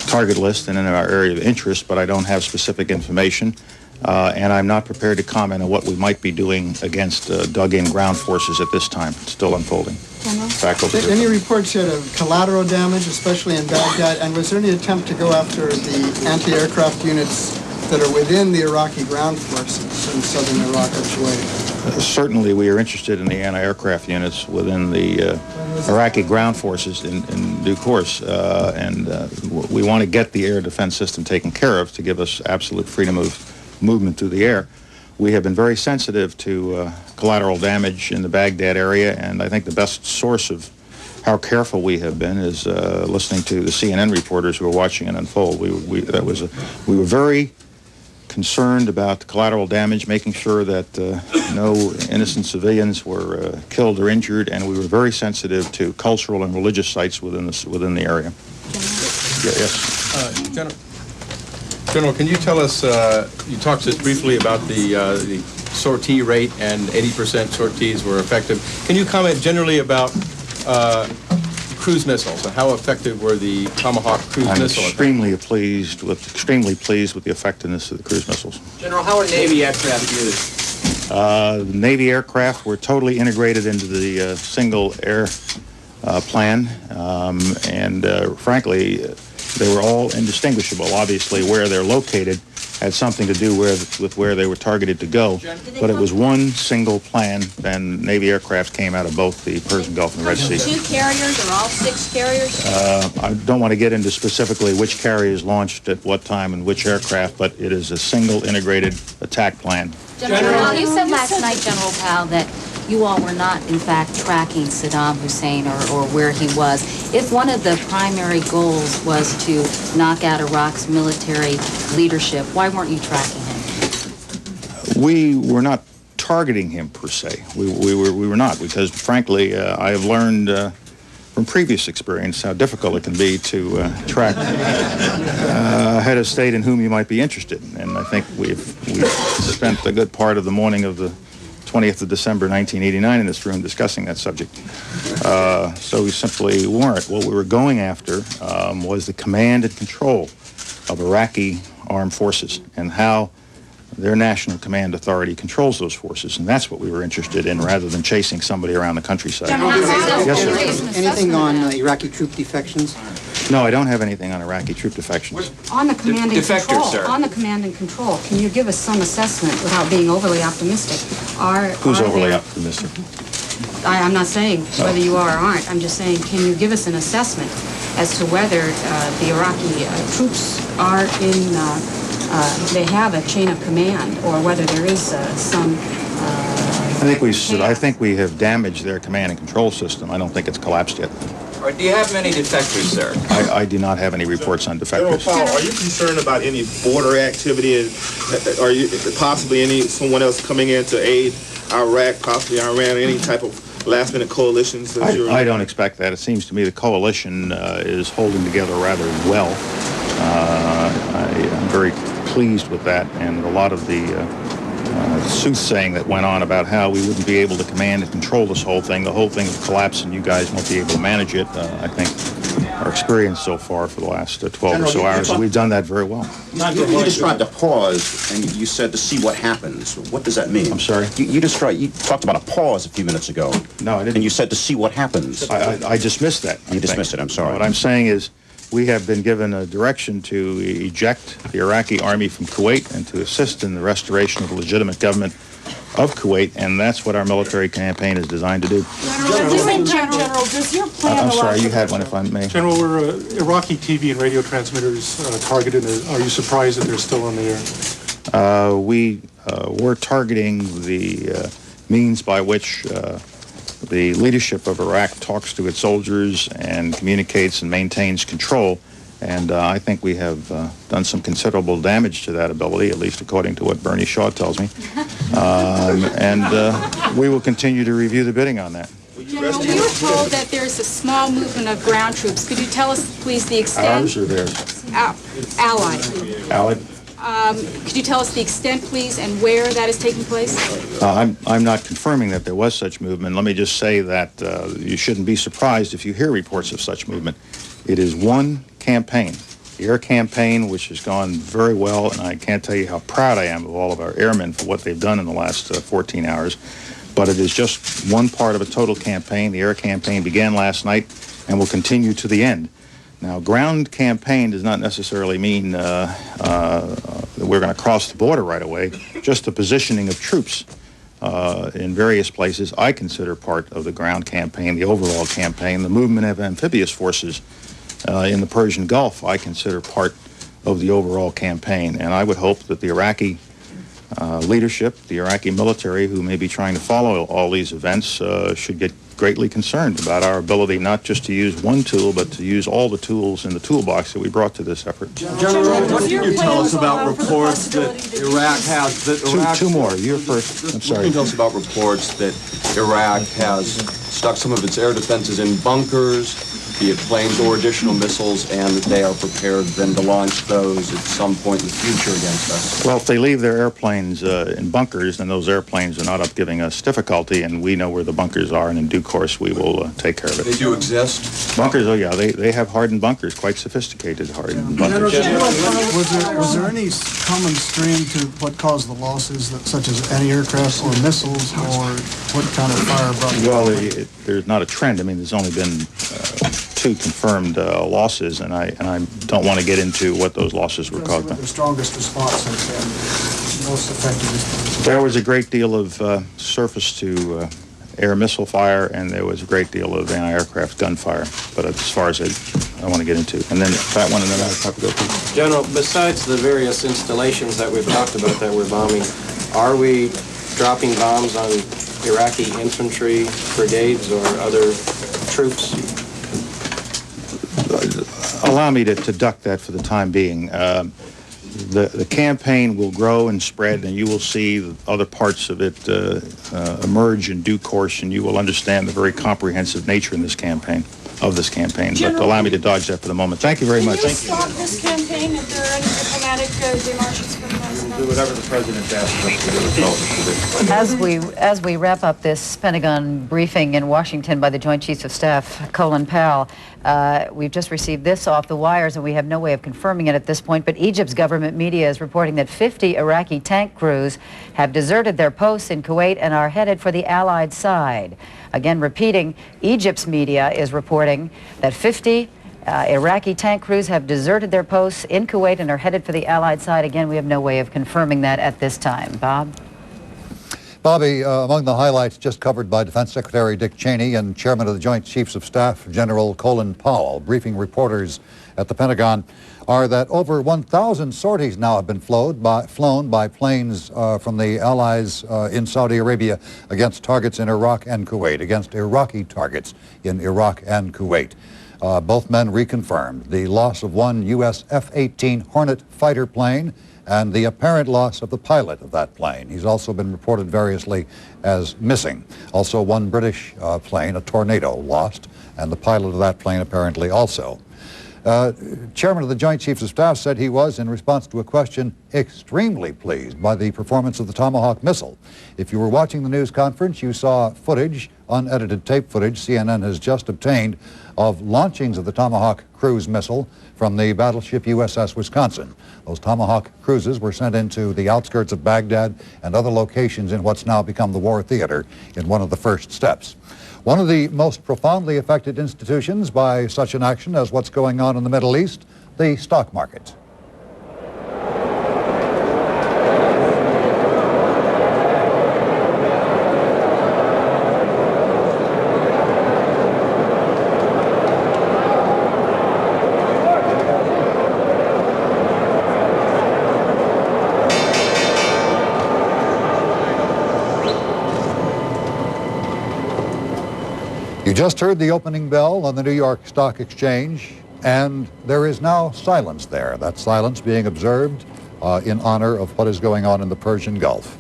target list and in our area of interest, but I don't have specific information, and I'm not prepared to comment on what we might be doing against dug-in ground forces at this time. It's still unfolding. Back over Any reports yet of collateral damage, especially in Baghdad, and was there any attempt to go after the anti-aircraft units that are within the Iraqi ground forces in southern Iraq or Kuwait? Certainly, we are interested in the anti-aircraft units within the Iraqi ground forces in due course, and we want to get the air defense system taken care of to give us absolute freedom of movement through the air. We have been very sensitive to collateral damage in the Baghdad area, and I think the best source of how careful we have been is listening to the CNN reporters who are watching it unfold. We were very concerned about the collateral damage, making sure that no innocent civilians were killed or injured, and we were very sensitive to cultural and religious sites within the area. Yes. General, can you tell us? You talked just briefly about the sortie rate, and 80% sorties were effective. Can you comment generally about cruise missiles and how effective were the Tomahawk cruise missiles? I'm extremely pleased with the effectiveness of the cruise missiles. General, how are Navy aircraft used? The Navy aircraft were totally integrated into the single air plan, and frankly, they were all indistinguishable. Obviously, where they're located had something to do with where they were targeted to go, but it was one single plan, and Navy aircraft came out of both the Persian Gulf and the Red Sea. 2 carriers or all 6 carriers? I don't want to get into specifically which carriers launched at what time and which aircraft, but it is a single integrated attack plan. General, you said last night, General Powell, that you all were not, in fact, tracking Saddam Hussein or where he was. If one of the primary goals was to knock out Iraq's military leadership, why weren't you tracking him? We were not targeting him, per se. We were not, because, frankly, I have learned from previous experience how difficult it can be to track a head of state in whom you might be interested. And I think we've spent a good part of the morning of the 20th of December 1989 in this room discussing that subject. So we simply weren't. What we were going after was the command and control of Iraqi armed forces and how their national command authority controls those forces, and that's what we were interested in rather than chasing somebody around the countryside. Yes, sir. Anything on Iraqi troop defections? No, I don't have anything on Iraqi troop defections. On the command and Defectors, control, sir. on the command and control, can you give us some assessment without being overly optimistic? Who's overly optimistic? I'm not saying whether you are or aren't. I'm just saying, can you give us an assessment as to whether the Iraqi troops are in, they have a chain of command, or whether there is some... I think we have damaged their command and control system. I don't think it's collapsed yet. Or do you have many defectors, sir? I do not have any reports on General defectors. Powell, are you concerned about any border activity? Are you possibly someone else coming in to aid Iraq, possibly Iran, any type of last-minute coalitions? I don't expect that. It seems to me the coalition is holding together rather well. I'm very pleased with that, and a lot of the soothsaying that went on about how we wouldn't be able to command and control this whole thing. The whole thing will collapse and you guys won't be able to manage it. I think our experience so far for the last 12 or so hours, we've done that very well. You described a pause, and you said to see what happens. What does that mean? I'm sorry? You talked about a pause a few minutes ago. No, I didn't. And you said to see what happens. I dismissed that. You dismissed it, I'm sorry. What I'm saying is we have been given a direction to eject the Iraqi army from Kuwait and to assist in the restoration of the legitimate government of Kuwait, and that's what our military campaign is designed to do. General, does your plan I'm allow sorry, you for- had one, if I may. General, were Iraqi TV and radio transmitters targeted? Are you surprised that they're still on the air? We were targeting the means by which the leadership of Iraq talks to its soldiers and communicates and maintains control. And I think we have done some considerable damage to that ability, at least according to what Bernie Shaw tells me. And we will continue to review the bidding on that. General, we were told that there's a small movement of ground troops. Could you tell us, please, the extent? Ours or theirs? Allied. Allied? Could you tell us the extent, please, and where that is taking place? I'm not confirming that there was such movement. Let me just say that you shouldn't be surprised if you hear reports of such movement. It is one campaign, the air campaign, which has gone very well, and I can't tell you how proud I am of all of our airmen for what they've done in the last 14 hours. But it is just one part of a total campaign. The air campaign began last night and will continue to the end. Now, ground campaign does not necessarily mean that we're going to cross the border right away. Just the positioning of troops in various places I consider part of the ground campaign, the overall campaign. The movement of amphibious forces in the Persian Gulf I consider part of the overall campaign. And I would hope that the Iraqi leadership, the Iraqi military, who may be trying to follow all these events, should get greatly concerned about our ability not just to use one tool, but to use all the tools in the toolbox that we brought to this effort. General, what can you tell us about reports that Iraq has... Two more. You're first. I'm sorry. Can you tell us about reports that Iraq has stuck some of its air defenses in bunkers, be it planes or additional missiles, and that they are prepared then to launch those at some point in the future against us? Well, if they leave their airplanes in bunkers, then those airplanes are not up giving us difficulty, and we know where the bunkers are, and in due course we will take care of it. They do exist? Bunkers, oh yeah, they have hardened bunkers, quite sophisticated hardened bunkers. Was there any common stream to what caused the losses, such as anti-aircraft or missiles, or what kind of fire brought them? Well, there's not a trend. I mean, there's only been two confirmed losses, and I don't want to get into what those losses were caused by. The strongest response has been most effective response. There was a great deal of surface-to-air missile fire, and there was a great deal of anti-aircraft gunfire. But as far as I want to get into, and then that one, and then I'll have to go through. General, besides the various installations that we've talked about that we're bombing, are we dropping bombs on Iraqi infantry brigades or other troops? Allow me to duck that for the time being. The campaign will grow and spread, and you will see other parts of it emerge in due course, and you will understand the very comprehensive nature in this campaign. But allow me to dodge that for the moment. Thank you very much. Can you stop this campaign if there are any diplomatic demarches from the President? Do whatever the President asks us to do. As we wrap up this Pentagon briefing in Washington by the Joint Chiefs of Staff, Colin Powell, we've just received this off the wires, and we have no way of confirming it at this point, but Egypt's government media is reporting that 50 Iraqi tank crews have deserted their posts in Kuwait and are headed for the Allied side. Again, repeating, Egypt's media is reporting that 50 Iraqi tank crews have deserted their posts in Kuwait and are headed for the Allied side. Again, we have no way of confirming that at this time. Bob? Bobby, among the highlights just covered by Defense Secretary Dick Cheney and Chairman of the Joint Chiefs of Staff, General Colin Powell, briefing reporters at the Pentagon, are that over 1,000 sorties now have been flown by planes from the Allies in Saudi Arabia against targets in Iraq and Kuwait, against Iraqi targets in Iraq and Kuwait. Both men reconfirmed the loss of one U.S. F-18 Hornet fighter plane and the apparent loss of the pilot of that plane. He's also been reported variously as missing. Also, one British plane, a Tornado, lost, and the pilot of that plane apparently also. Chairman of the Joint Chiefs of Staff said he was, in response to a question, extremely pleased by the performance of the Tomahawk missile. If you were watching the news conference, you saw footage, unedited tape footage CNN has just obtained of launchings of the Tomahawk cruise missile from the battleship USS Wisconsin. Those Tomahawk cruises were sent into the outskirts of Baghdad and other locations in what's now become the war theater in one of the first steps. One of the most profoundly affected institutions by such an action as what's going on in the Middle East, the stock market. You just heard the opening bell on the New York Stock Exchange, and there is now silence there. That silence being observed in honor of what is going on in the Persian Gulf.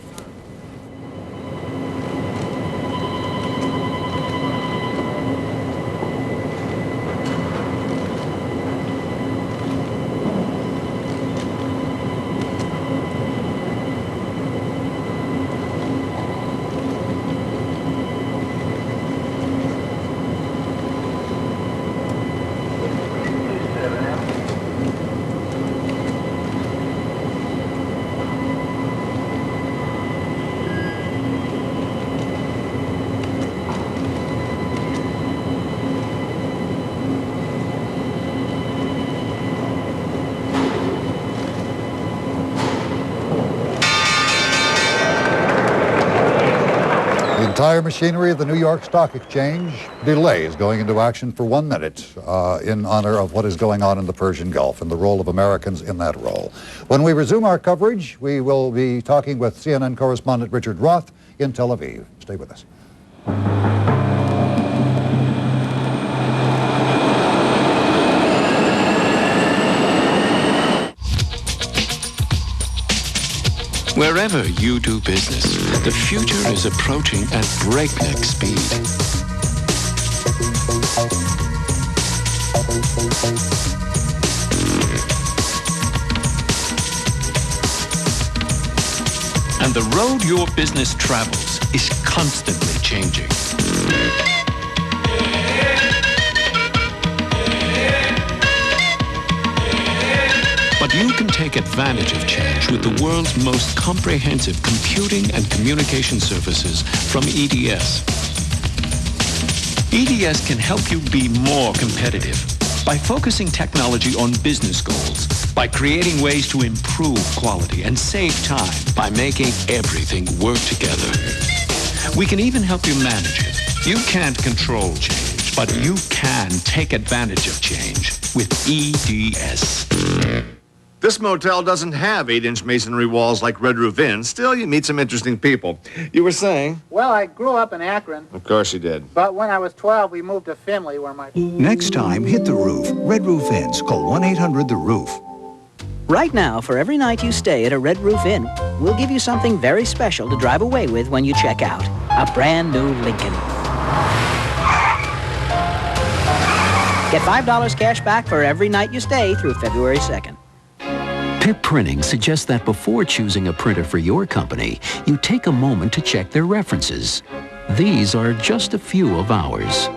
The entire machinery of the New York Stock Exchange delays going into action for 1 minute in honor of what is going on in the Persian Gulf and the role of Americans in that role. When we resume our coverage, we will be talking with CNN correspondent Richard Roth in Tel Aviv. Stay with us. Wherever you do business, the future is approaching at breakneck speed. And the road your business travels is constantly changing. But you can take advantage of change with the world's most comprehensive computing and communication services from EDS. EDS can help you be more competitive by focusing technology on business goals, by creating ways to improve quality and save time, by making everything work together. We can even help you manage it. You can't control change, but you can take advantage of change with EDS. This motel doesn't have 8-inch masonry walls like Red Roof Inn. Still, you meet some interesting people. You were saying? Well, I grew up in Akron, Of course you did. but when I was 12, we moved to Findlay, where my... Next time, hit the roof. Red Roof Inns. Call 1-800-THE-ROOF. Right now, for every night you stay at a Red Roof Inn, we'll give you something very special to drive away with when you check out. A brand new Lincoln. Get $5 cash back for every night you stay through February 2nd. Pip Printing suggests that before choosing a printer for your company, you take a moment to check their references. These are just a few of ours.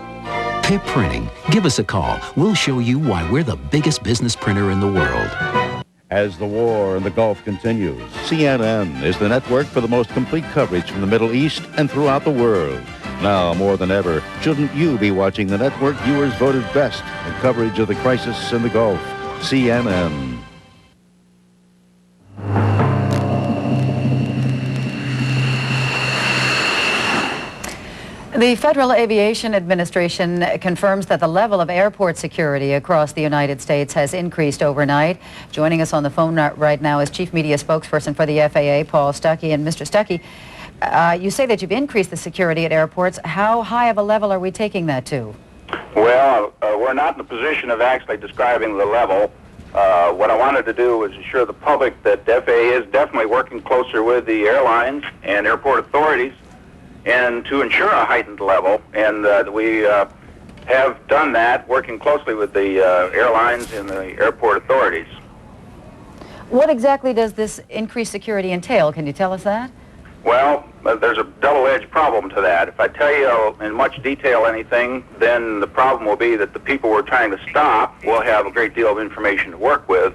Pip Printing. Give us a call. We'll show you why we're the biggest business printer in the world. As the war in the Gulf continues, CNN is the network for the most complete coverage from the Middle East and throughout the world. Now, more than ever, shouldn't you be watching the network viewers voted best in coverage of the crisis in the Gulf? CNN. The Federal Aviation Administration confirms that the level of airport security across the United States has increased overnight. Joining us on the phone right now is Chief Media Spokesperson for the FAA, Paul Stuckey. And Mr. Stuckey, you say that you've increased the security at airports. How high of a level are we taking that to? Well, we're not in a position of actually describing the level. What I wanted to do was assure the public that the FAA is definitely working closer with the airlines and airport authorities and to ensure a heightened level, and we have done that, working closely with the airlines and the airport authorities. What exactly does this increased security entail? Can you tell us that? Well, there's a double-edged problem to that. If I tell you in much detail anything, then the problem will be that the people we're trying to stop will have a great deal of information to work with,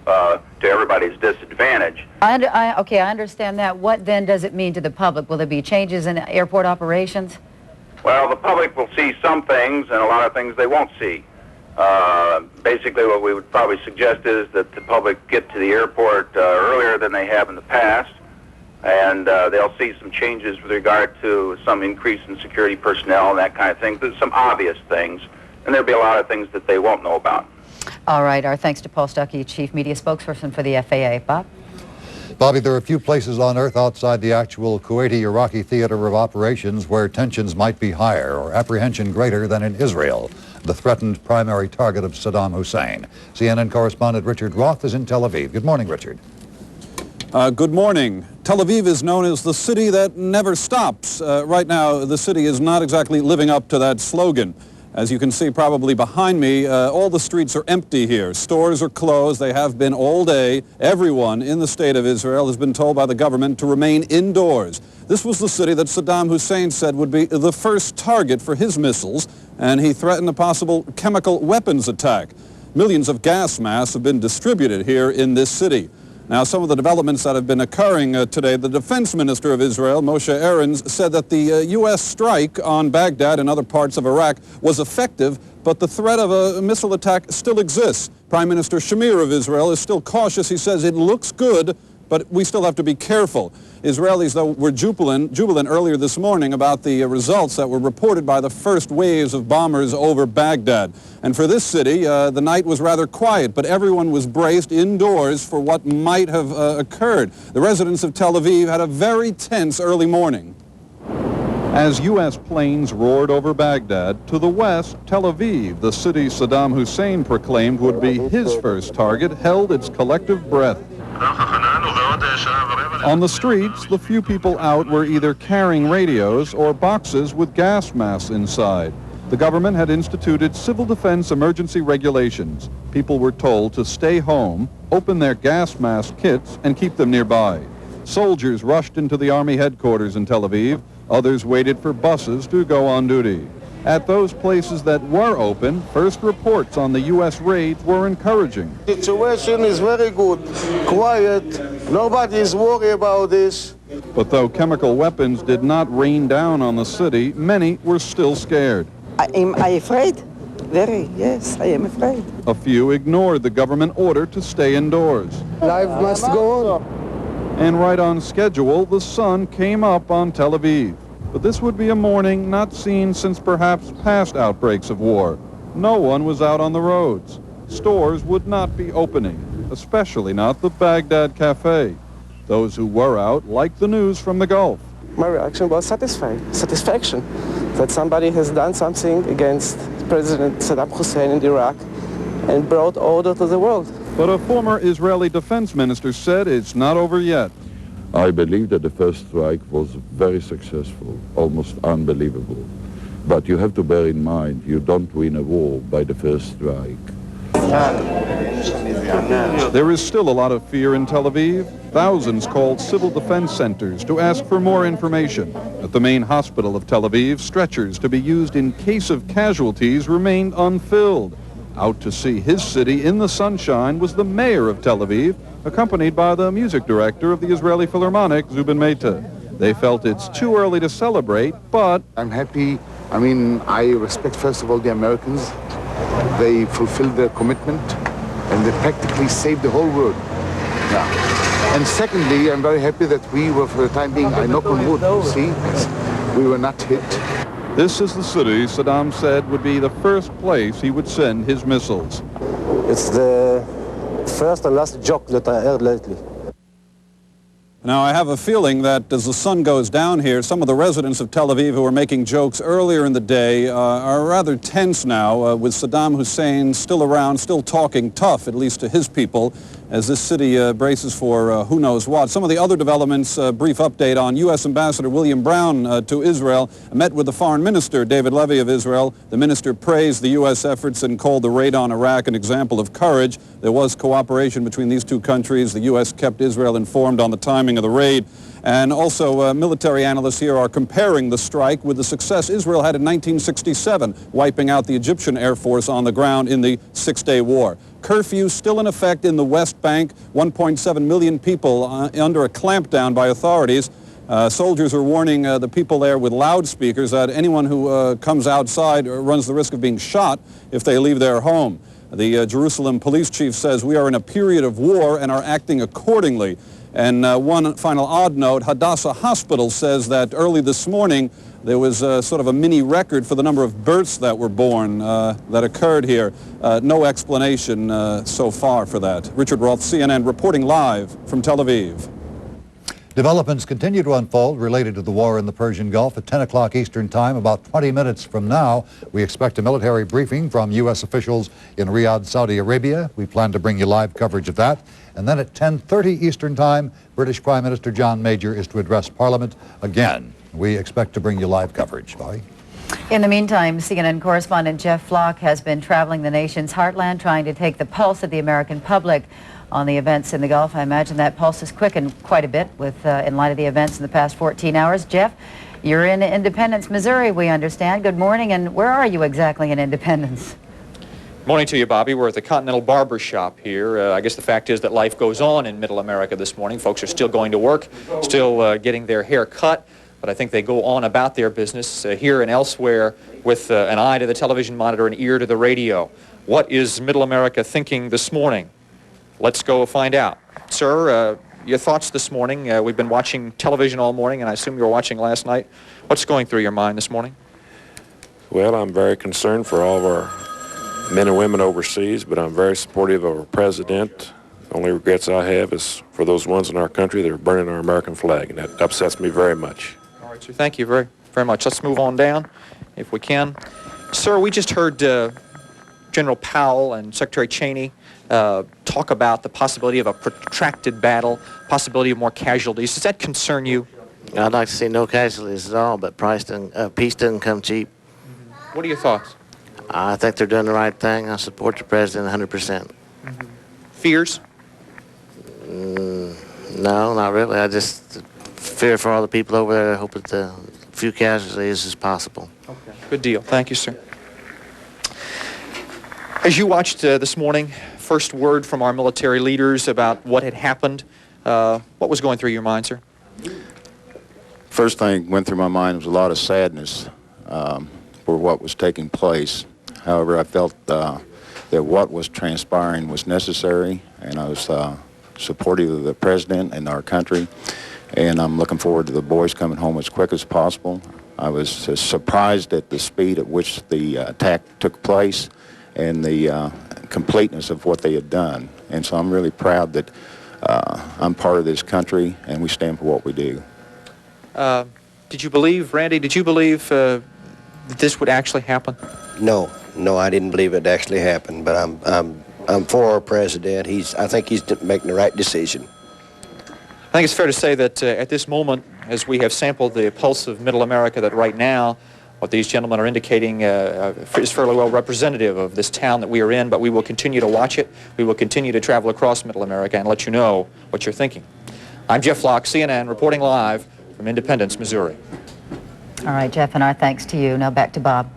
to everybody's disadvantage. Okay, I understand that. What then does it mean to the public? Will there be changes in airport operations? Well, the public will see some things and a lot of things they won't see. Basically, what we would probably suggest is that the public get to the airport earlier than they have in the past, and they'll see some changes with regard to some increase in security personnel and that kind of thing. There's some obvious things, and there'll be a lot of things that they won't know about. All right, our thanks to Paul Stuckey, Chief Media Spokesperson for the FAA. Bob? Bobby, there are a few places on Earth outside the actual Kuwaiti-Iraqi theater of operations where tensions might be higher or apprehension greater than in Israel, the threatened primary target of Saddam Hussein. CNN correspondent Richard Roth is in Tel Aviv. Good morning, Richard. Good morning. Tel Aviv is known as the city that never stops. Right now, the city is not exactly living up to that slogan. As you can see probably behind me, all the streets are empty here. Stores are closed. They have been all day. Everyone in the state of Israel has been told by the government to remain indoors. This was the city that Saddam Hussein said would be the first target for his missiles, and he threatened a possible chemical weapons attack. Millions of gas masks have been distributed here in this city. Now, some of the developments that have been occurring today, the defense minister of Israel, Moshe Aarons, said that the U.S. strike on Baghdad and other parts of Iraq was effective, but the threat of a missile attack still exists. Prime Minister Shamir of Israel is still cautious. He says it looks good, but we still have to be careful. Israelis, though, were jubilant earlier this morning about the results that were reported by the first waves of bombers over Baghdad. And for this city, the night was rather quiet, but everyone was braced indoors for what might have occurred. The residents of Tel Aviv had a very tense early morning. As U.S. planes roared over Baghdad, to the west, Tel Aviv, the city Saddam Hussein proclaimed would be his first target, held its collective breath. On the streets, the few people out were either carrying radios or boxes with gas masks inside. The government had instituted civil defense emergency regulations. People were told to stay home, open their gas mask kits, and keep them nearby. Soldiers rushed into the Army headquarters in Tel Aviv. Others waited for buses to go on duty. At those places that were open, first reports on the U.S. raids were encouraging. The situation is very good, quiet, nobody is worried about this. But though chemical weapons did not rain down on the city, many were still scared. Am I afraid? Very, yes, I am afraid. A few ignored the government order to stay indoors. Life must go on. And right on schedule, the sun came up on Tel Aviv. But this would be a morning not seen since perhaps past outbreaks of war. No one was out on the roads. Stores would not be opening, especially not the Baghdad Cafe. Those who were out liked the news from the Gulf. My reaction was satisfaction that somebody has done something against President Saddam Hussein in Iraq and brought order to the world. But a former Israeli defense minister said it's not over yet. I believe that the first strike was very successful, almost unbelievable. But you have to bear in mind, you don't win a war by the first strike. There is still a lot of fear in Tel Aviv. Thousands called civil defense centers to ask for more information. At the main hospital of Tel Aviv, stretchers to be used in case of casualties remained unfilled. Out to see his city in the sunshine was the mayor of Tel Aviv, accompanied by the music director of the Israeli Philharmonic, Zubin Mehta. They felt it's too early to celebrate, but... I'm happy. I respect, first of all, the Americans. They fulfilled their commitment, and they practically saved the whole world. Yeah. And secondly, I'm very happy that we were, for the time being, I knock on wood, see, we were not hit. This is the city Saddam said would be the first place he would send his missiles. It's the first and last joke that I heard lately. Now, I have a feeling that as the sun goes down here, some of the residents of Tel Aviv who were making jokes earlier in the day are rather tense now, with Saddam Hussein still around, still talking tough, at least to his people, as this city braces for who knows what. Some of the other developments, brief update on U.S. Ambassador William Brown to Israel, met with the Foreign Minister, David Levy of Israel. The minister praised the U.S. efforts and called the raid on Iraq an example of courage. There was cooperation between these two countries. The U.S. kept Israel informed on the timing of the raid. And also, military analysts here are comparing the strike with the success Israel had in 1967, wiping out the Egyptian Air Force on the ground in the Six-Day War. Curfew still in effect in the West Bank, 1.7 million people under a clampdown by authorities. Soldiers are warning the people there with loudspeakers that anyone who comes outside runs the risk of being shot if they leave their home. The Jerusalem police chief says we are in a period of war and are acting accordingly. And one final odd note, Hadassah Hospital says that early this morning there was sort of a mini record for the number of births that were born that occurred here. No explanation so far for that. Richard Roth, CNN, reporting live from Tel Aviv. Developments continue to unfold related to the war in the Persian Gulf. At 10 o'clock Eastern Time, about 20 minutes from now, we expect a military briefing from U.S. officials in Riyadh, Saudi Arabia. We plan to bring you live coverage of that. And then at 10:30 Eastern Time, British Prime Minister John Major is to address Parliament again. We expect to bring you live coverage. Bye. In the meantime, CNN correspondent Jeff Flock has been traveling the nation's heartland trying to take the pulse of the American public on the events in the Gulf. I imagine that pulse has quickened quite a bit with in light of the events in the past 14 hours. Jeff, you're in Independence, Missouri, we understand. Good morning, and where are you exactly in Independence? Morning to you, Bobby. We're at the Continental Barber Shop here. I guess the fact is that life goes on in Middle America this morning. Folks are still going to work, still getting their hair cut, but I think they go on about their business here and elsewhere with an eye to the television monitor, an ear to the radio. What is Middle America thinking this morning? Let's go find out. Sir, your thoughts this morning? We've been watching television all morning, and I assume you were watching last night. What's going through your mind this morning? Well, I'm very concerned for all of our men and women overseas, but I'm very supportive of our president. The only regrets I have is for those ones in our country that are burning our American flag, and that upsets me very much. All right, sir. Thank you very, very much. Let's move on down, if we can. Sir, we just heard General Powell and Secretary Cheney talk about the possibility of a protracted battle, possibility of more casualties. Does that concern you? I'd like to see no casualties at all, but peace doesn't come cheap. What are your thoughts? I think they're doing the right thing. I support the president 100%. Fears? No, not really. I just fear for all the people over there. I hope that the few casualties as possible. Okay. Good deal. Thank you, sir. As you watched this morning, first word from our military leaders about what had happened, what was going through your mind, sir? First thing went through my mind was a lot of sadness for what was taking place. However, I felt that what was transpiring was necessary, and I was supportive of the president and our country, and I'm looking forward to the boys coming home as quick as possible. I was surprised at the speed at which the attack took place and the completeness of what they had done. And so I'm really proud that I'm part of this country and we stand for what we do. Did you believe, Randy, did you believe that this would actually happen? No, I didn't believe it actually happened, but I'm for our president. I think he's making the right decision. I think it's fair to say that at this moment, as we have sampled the pulse of Middle America, that right now what these gentlemen are indicating is fairly well representative of this town that we are in, but we will continue to watch it. We will continue to travel across Middle America and let you know what you're thinking. I'm Jeff Flock, CNN, reporting live from Independence, Missouri. All right, Jeff, and our thanks to you. Now back to Bob.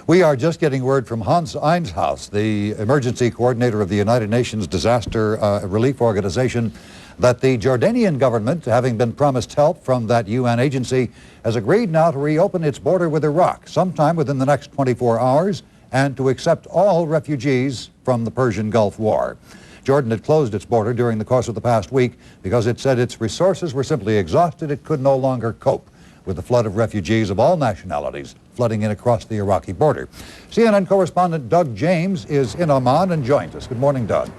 We are just getting word from Hans Einshaus, the emergency coordinator of the United Nations Disaster Relief Organization, that the Jordanian government, having been promised help from that UN agency, has agreed now to reopen its border with Iraq sometime within the next 24 hours and to accept all refugees from the Persian Gulf War. Jordan had closed its border during the course of the past week because it said its resources were simply exhausted. It could no longer cope with the flood of refugees of all nationalities flooding in across the Iraqi border. CNN correspondent Doug James is in Amman and joins us. Good morning, Doug.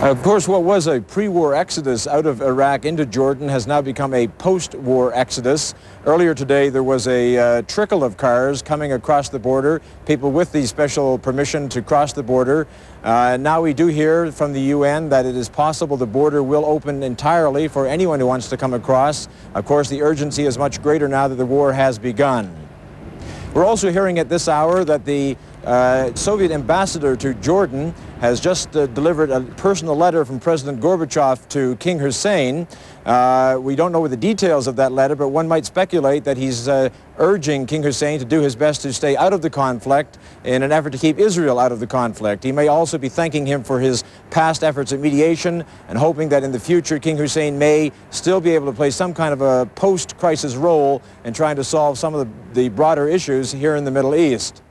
Of course, what was a pre-war exodus out of Iraq into Jordan has now become a post-war exodus. Earlier today, there was a trickle of cars coming across the border, people with the special permission to cross the border. Now we do hear from the UN that it is possible the border will open entirely for anyone who wants to come across. Of course, the urgency is much greater now that the war has begun. We're also hearing at this hour that the Soviet ambassador to Jordan has just delivered a personal letter from President Gorbachev to King Hussein. We don't know the details of that letter, but one might speculate that he's urging King Hussein to do his best to stay out of the conflict in an effort to keep Israel out of the conflict. He may also be thanking him for his past efforts at mediation and hoping that in the future King Hussein may still be able to play some kind of a post-crisis role in trying to solve some of the broader issues here in the Middle East.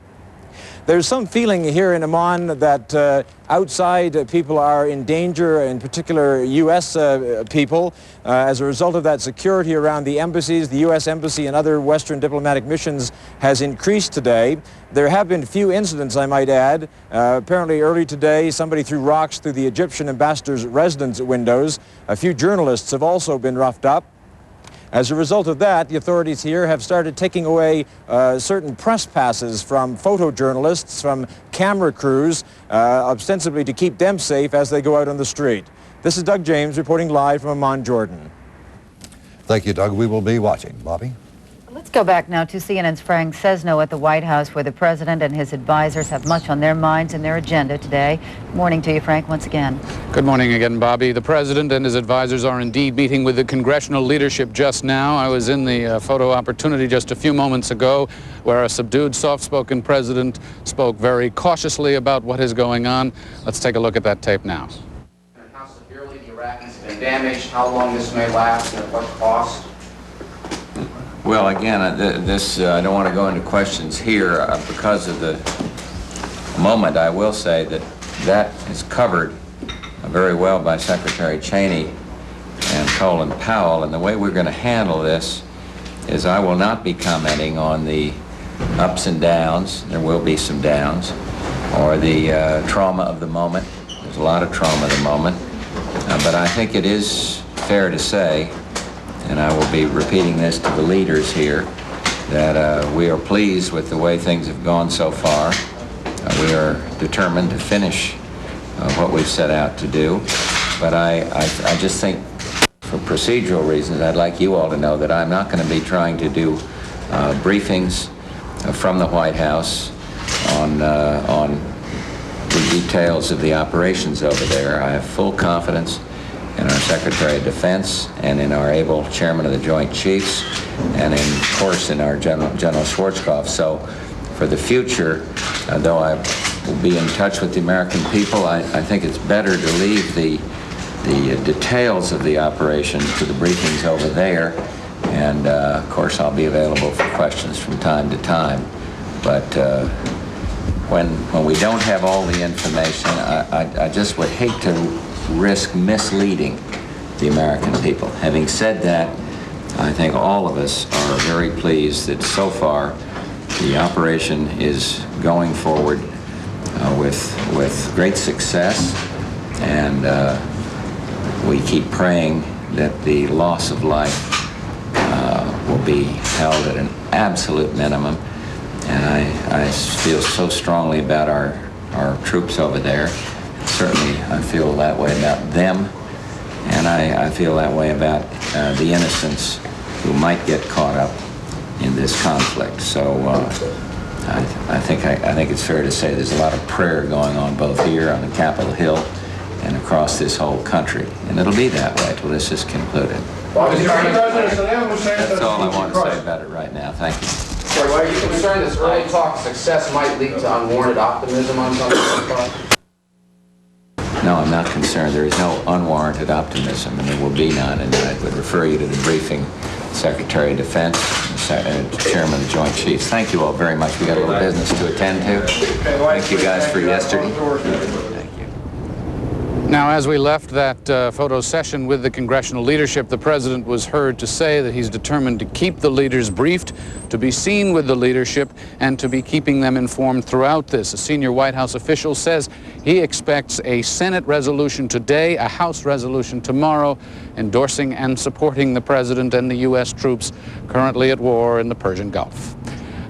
There's some feeling here in Amman that outside people are in danger, in particular U.S. people. As a result of that, security around the embassies, the U.S. Embassy and other Western diplomatic missions has increased today. There have been few incidents, I might add. Apparently early today, somebody threw rocks through the Egyptian ambassador's residence windows. A few journalists have also been roughed up. As a result of that, the authorities here have started taking away certain press passes from photojournalists, from camera crews, ostensibly to keep them safe as they go out on the street. This is Doug James reporting live from Amman, Jordan. Thank you, Doug. We will be watching. Bobby? Let's go back now to CNN's Frank Sesno at the White House, where the president and his advisors have much on their minds and their agenda today. Morning to you, Frank, once again. Good morning again, Bobby. The president and his advisors are indeed meeting with the congressional leadership just now. I was in the photo opportunity just a few moments ago, where a subdued, soft-spoken president spoke very cautiously about what is going on. Let's take a look at that tape now. How severely the Iraqis have been damaged, how long this may last, and at what cost? Well, again, I don't want to go into questions here because of the moment. I will say that is covered very well by Secretary Cheney and Colin Powell, and the way we're going to handle this is I will not be commenting on the ups and downs. There will be some downs, or the trauma of the moment. There's a lot of trauma at the moment, but I think it is fair to say, and I will be repeating this to the leaders here, that we are pleased with the way things have gone so far. We are determined to finish what we've set out to do. But I just think, for procedural reasons, I'd like you all to know that I'm not going to be trying to do briefings from the White House on the details of the operations over there. I have full confidence in our Secretary of Defense and in our able Chairman of the Joint Chiefs and, of course, in our General Schwarzkopf. So for the future, though I will be in touch with the American people, I think it's better to leave the details of the operation to the briefings over there. And, of course, I'll be available for questions from time to time. But when we don't have all the information, I just would hate to risk misleading the American people. Having said that, I think all of us are very pleased that so far the operation is going forward with great success, and we keep praying that the loss of life will be held at an absolute minimum. And I feel so strongly about our troops over there. Certainly, I feel that way about them, and I feel that way about the innocents who might get caught up in this conflict. So I think it's fair to say there's a lot of prayer going on both here on the Capitol Hill and across this whole country, and it'll be that way till this is concluded. That's all I want to say about it right now. Thank you. Sorry, why are you concerned this early talk success might lead to unwarranted optimism on something like that? No, I'm not concerned. There is no unwarranted optimism, and there will be none. And I would refer you to the briefing, Secretary of Defense, and Chairman of the Joint Chiefs. Thank you all very much. We got a little business to attend to. Thank you guys for yesterday. Thank you. Now, as we left that photo session with the congressional leadership, the president was heard to say that he's determined to keep the leaders briefed, to be seen with the leadership, and to be keeping them informed throughout this. A senior White House official says he expects a Senate resolution today, a House resolution tomorrow, endorsing and supporting the president and the U.S. troops currently at war in the Persian Gulf.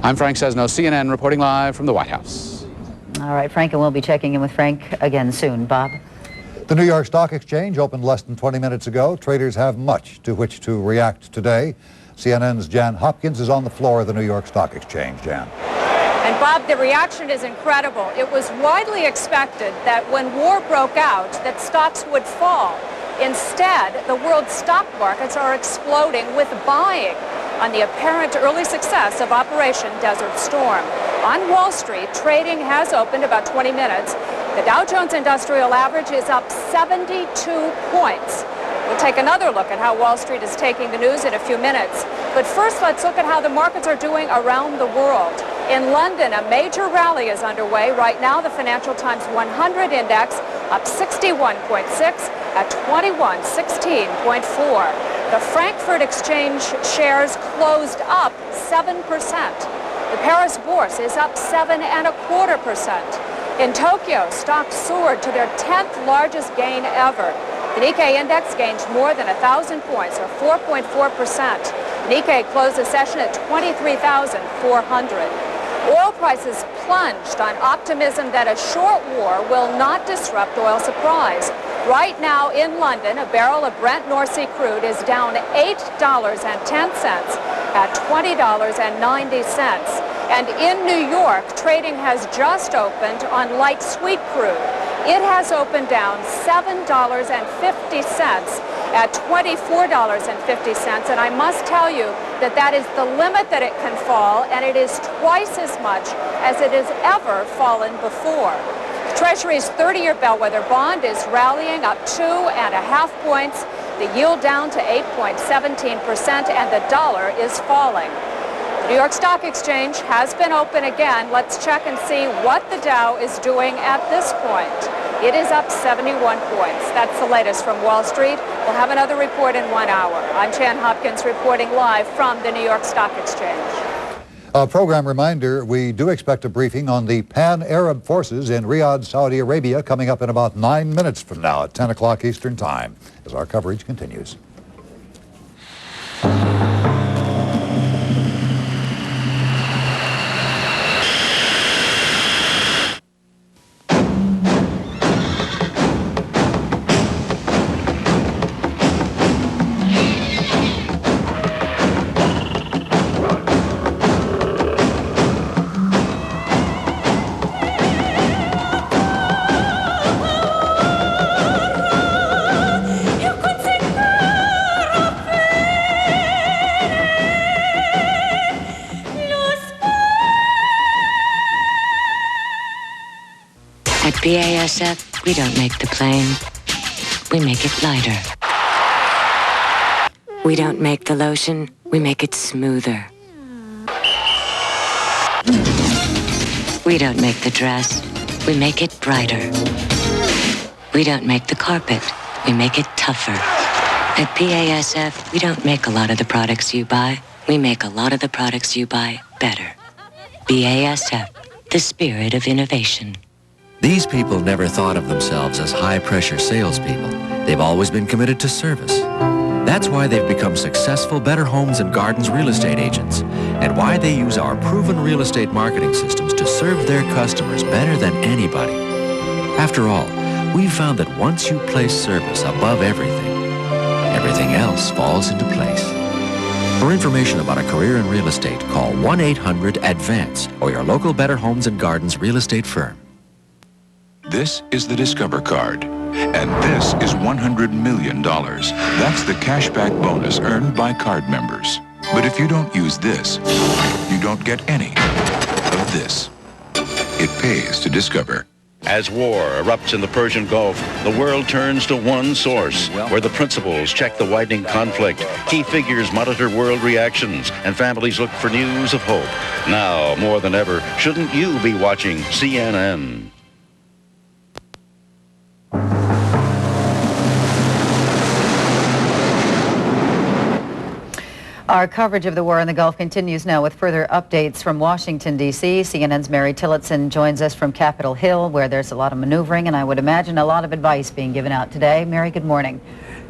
I'm Frank Sesno, CNN, reporting live from the White House. All right, Frank, and we'll be checking in with Frank again soon. Bob? The New York Stock Exchange opened less than 20 minutes ago. Traders have much to which to react today. CNN's Jan Hopkins is on the floor of the New York Stock Exchange. Jan. And Bob, the reaction is incredible. It was widely expected that when war broke out, that stocks would fall. Instead, the world's stock markets are exploding with buying on the apparent early success of Operation Desert Storm. On Wall Street, trading has opened about 20 minutes. The Dow Jones Industrial Average is up 72 points. We'll take another look at how Wall Street is taking the news in a few minutes. But first, let's look at how the markets are doing around the world. In London, a major rally is underway. Right now, the Financial Times 100 index up 61.6 at 2116.4. The Frankfurt Exchange shares closed up 7%. The Paris Bourse is up 7.25%. In Tokyo, stocks soared to their 10th largest gain ever. The Nikkei index gained more than 1,000 points, or 4.4%. Nikkei closed the session at 23,400. Oil prices plunged on optimism that a short war will not disrupt oil supplies. Right now in London, a barrel of Brent North Sea crude is down $8.10 at $20.90. And in New York, trading has just opened on light sweet crude. It has opened down $7.50 at $24.50. And I must tell you that that is the limit that it can fall, and it is twice as much as it has ever fallen before. Treasury's 30-year bellwether bond is rallying up 2.5 points. The yield down to 8.17%, and the dollar is falling. The New York Stock Exchange has been open again. Let's check and see what the Dow is doing at this point. It is up 71 points. That's the latest from Wall Street. We'll have another report in 1 hour. I'm Jan Hopkins reporting live from the New York Stock Exchange. A program reminder, we do expect a briefing on the Pan-Arab forces in Riyadh, Saudi Arabia, coming up in about 9 minutes from now at 10 o'clock Eastern Time, as our coverage continues. At BASF, we don't make the plane. We make it lighter. We don't make the lotion. We make it smoother. We don't make the dress. We make it brighter. We don't make the carpet. We make it tougher. At BASF, we don't make a lot of the products you buy. We make a lot of the products you buy better. BASF, the spirit of innovation. These people never thought of themselves as high-pressure salespeople. They've always been committed to service. That's why they've become successful Better Homes and Gardens real estate agents, and why they use our proven real estate marketing systems to serve their customers better than anybody. After all, we've found that once you place service above everything, everything else falls into place. For information about a career in real estate, call 1-800-ADVANCE or your local Better Homes and Gardens real estate firm. This is the Discover Card, and this is $100 million. That's the cashback bonus earned by card members. But if you don't use this, you don't get any of this. It pays to discover. As war erupts in the Persian Gulf, the world turns to one source, where the principals check the widening conflict, key figures monitor world reactions, and families look for news of hope. Now, more than ever, shouldn't you be watching CNN? Our coverage of the war in the Gulf continues now with further updates from Washington, D.C. CNN's Mary Tillotson joins us from Capitol Hill, where there's a lot of maneuvering and I would imagine a lot of advice being given out today. Mary, good morning.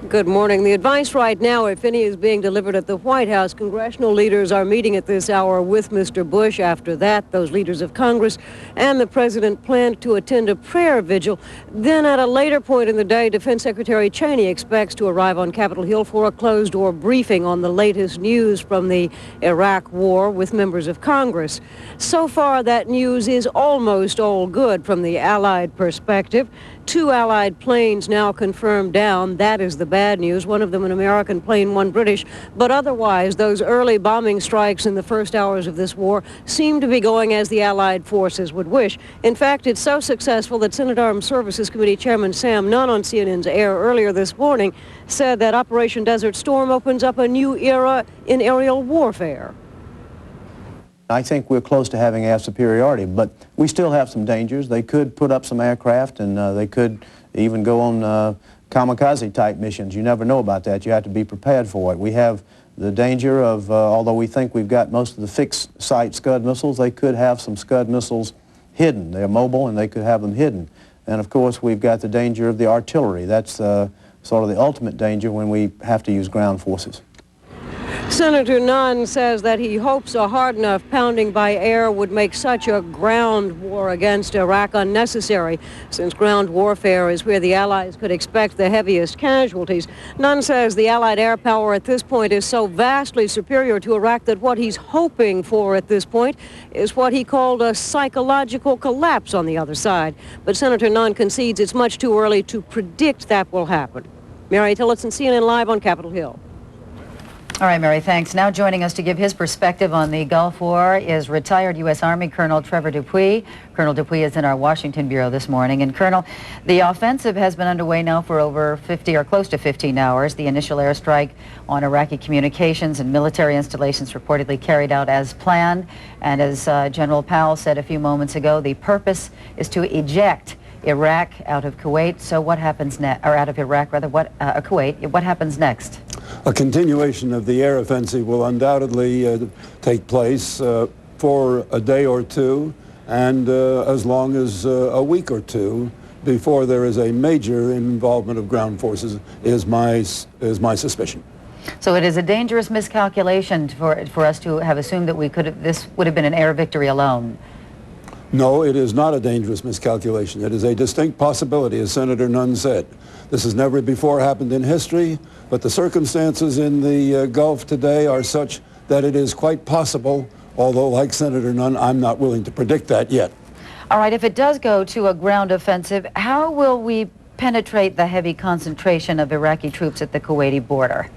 Good morning. The advice right now, if any, is being delivered at the White House. Congressional leaders are meeting at this hour with Mr. Bush. After that, those leaders of Congress and the president plan to attend a prayer vigil. Then at a later point in the day, Defense Secretary Cheney expects to arrive on Capitol Hill for a closed-door briefing on the latest news from the Iraq war with members of Congress. So far, that news is almost all good from the Allied perspective. 2 Allied planes now confirmed down. That is the bad news. One of them an American plane, one British. But otherwise, those early bombing strikes in the first hours of this war seem to be going as the Allied forces would wish. In fact, it's so successful that Senate Armed Services Committee Chairman Sam Nunn on CNN's air earlier this morning said that Operation Desert Storm opens up a new era in aerial warfare. I think we're close to having air superiority, but we still have some dangers. They could put up some aircraft, and they could even go on kamikaze-type missions. You never know about that. You have to be prepared for it. We have the danger of, although we think we've got most of the fixed-site Scud missiles, they could have some Scud missiles hidden. They're mobile, and they could have them hidden. And, of course, we've got the danger of the artillery. That's sort of the ultimate danger when we have to use ground forces. Senator Nunn says that he hopes a hard enough pounding by air would make such a ground war against Iraq unnecessary, since ground warfare is where the Allies could expect the heaviest casualties. Nunn says the Allied air power at this point is so vastly superior to Iraq that what he's hoping for at this point is what he called a psychological collapse on the other side. But Senator Nunn concedes it's much too early to predict that will happen. Mary Tillotson, CNN Live on Capitol Hill. All right, Mary, thanks. Now joining us to give his perspective on the Gulf War is retired U.S. Army Colonel Trevor Dupuy. Colonel Dupuy is in our Washington bureau this morning. And Colonel, the offensive has been underway now for over 50 or close to 15 hours. The initial airstrike on Iraqi communications and military installations reportedly carried out as planned. And as General Powell said a few moments ago, the purpose is to eject Iraq out of Kuwait. So what happens next, or out of Iraq rather, Kuwait, what happens next? A continuation of the air offensive will undoubtedly take place for a day or two, and as long as a week or two before there is a major involvement of ground forces is my suspicion. So it is a dangerous miscalculation for us to have assumed that this would have been an air victory alone. No, it is not a dangerous miscalculation. It is a distinct possibility, as Senator Nunn said. This has never before happened in history, but the circumstances in the Gulf today are such that it is quite possible, although like Senator Nunn, I'm not willing to predict that yet. All right, if it does go to a ground offensive, how will we penetrate the heavy concentration of Iraqi troops at the Kuwaiti border?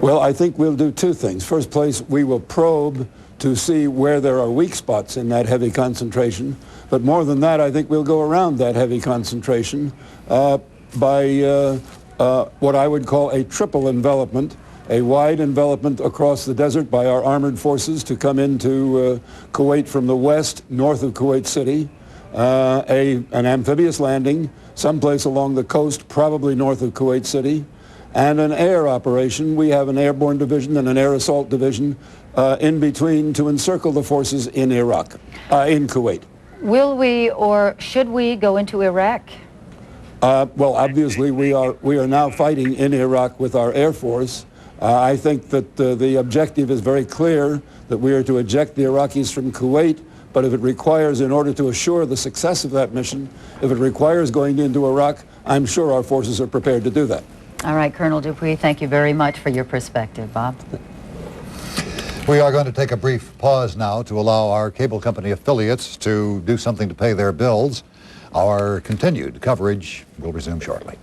Well, I think we'll do two things. First place, we will probe to see where there are weak spots in that heavy concentration. But more than that, I think we'll go around that heavy concentration by what I would call a triple envelopment, a wide envelopment across the desert by our armored forces to come into Kuwait from the west, north of Kuwait City, an amphibious landing someplace along the coast, probably north of Kuwait City, and an air operation. We have an airborne division and an air assault division in between to encircle the forces in Iraq, in Kuwait. Will we or should we go into Iraq? Well, obviously we are now fighting in Iraq with our Air Force. I think that the objective is very clear, that we are to eject the Iraqis from Kuwait, but if it requires, in order to assure the success of that mission, if it requires going into Iraq, I'm sure our forces are prepared to do that. All right, Colonel Dupuy, thank you very much for your perspective. Bob? We are going to take a brief pause now to allow our cable company affiliates to do something to pay their bills. Our continued coverage will resume shortly.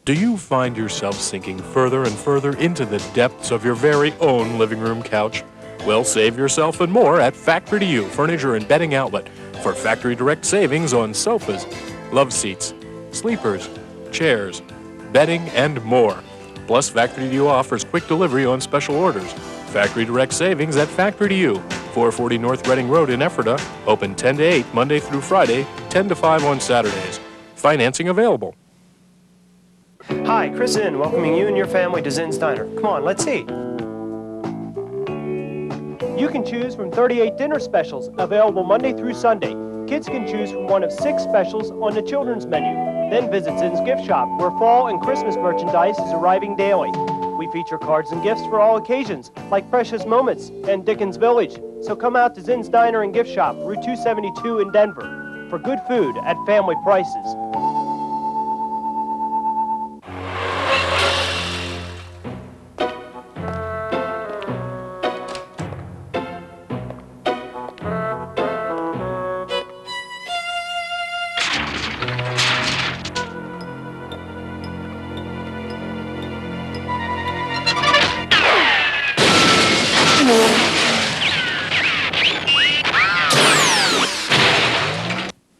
Do you find yourself sinking further and further into the depths of your very own living room couch? Well, save yourself and more at Factory to You Furniture and Bedding Outlet for factory direct savings on sofas, love seats, sleepers, chairs, bedding, and more. Plus, Factory to You offers quick delivery on special orders. Factory direct savings at Factory to You, 440 North Reading Road in Ephrata, open 10 to 8 Monday through Friday, 10 to 5 on Saturdays. Financing available. Hi, Chris Zinn, welcoming you and your family to Zinn's Diner. Come on, let's eat. You can choose from 38 dinner specials available Monday through Sunday. Kids can choose from one of 6 specials on the children's menu. Then visit Zinn's Gift Shop, where fall and Christmas merchandise is arriving daily. We feature cards and gifts for all occasions, like Precious Moments and Dickens Village. So come out to Zinn's Diner and Gift Shop, Route 272 in Denver, for good food at family prices.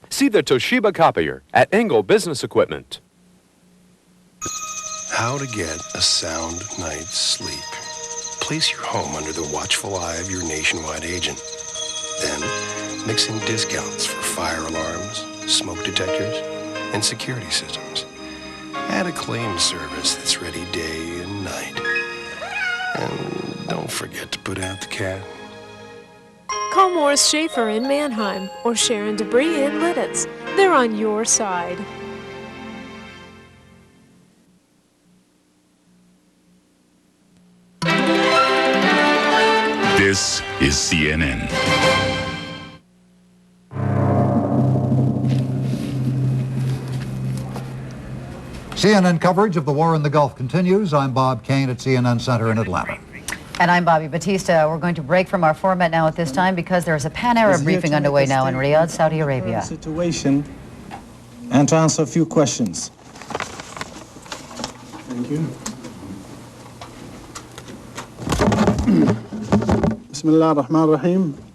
See the Toshiba copier at Engel Business Equipment. How to get a sound night's sleep. Place your home under the watchful eye of your nationwide agent. Then, mix in discounts for fire alarms, smoke detectors, and security systems. Add a claim service that's ready day and night. And don't forget to put out the cat. Call Morris Schaefer in Mannheim or Sharon Debris in Lidditz. They're on your side. This is CNN. CNN coverage of the war in the Gulf continues. I'm Bob Kane at CNN Center in Atlanta. And I'm Bobby Batista. We're going to break from our format now at this time because there's a Pan-Arab briefing underway now in Riyadh, Saudi Arabia. Situation and to answer a few questions. Thank you. Bismillah ar-Rahman ar-Rahim.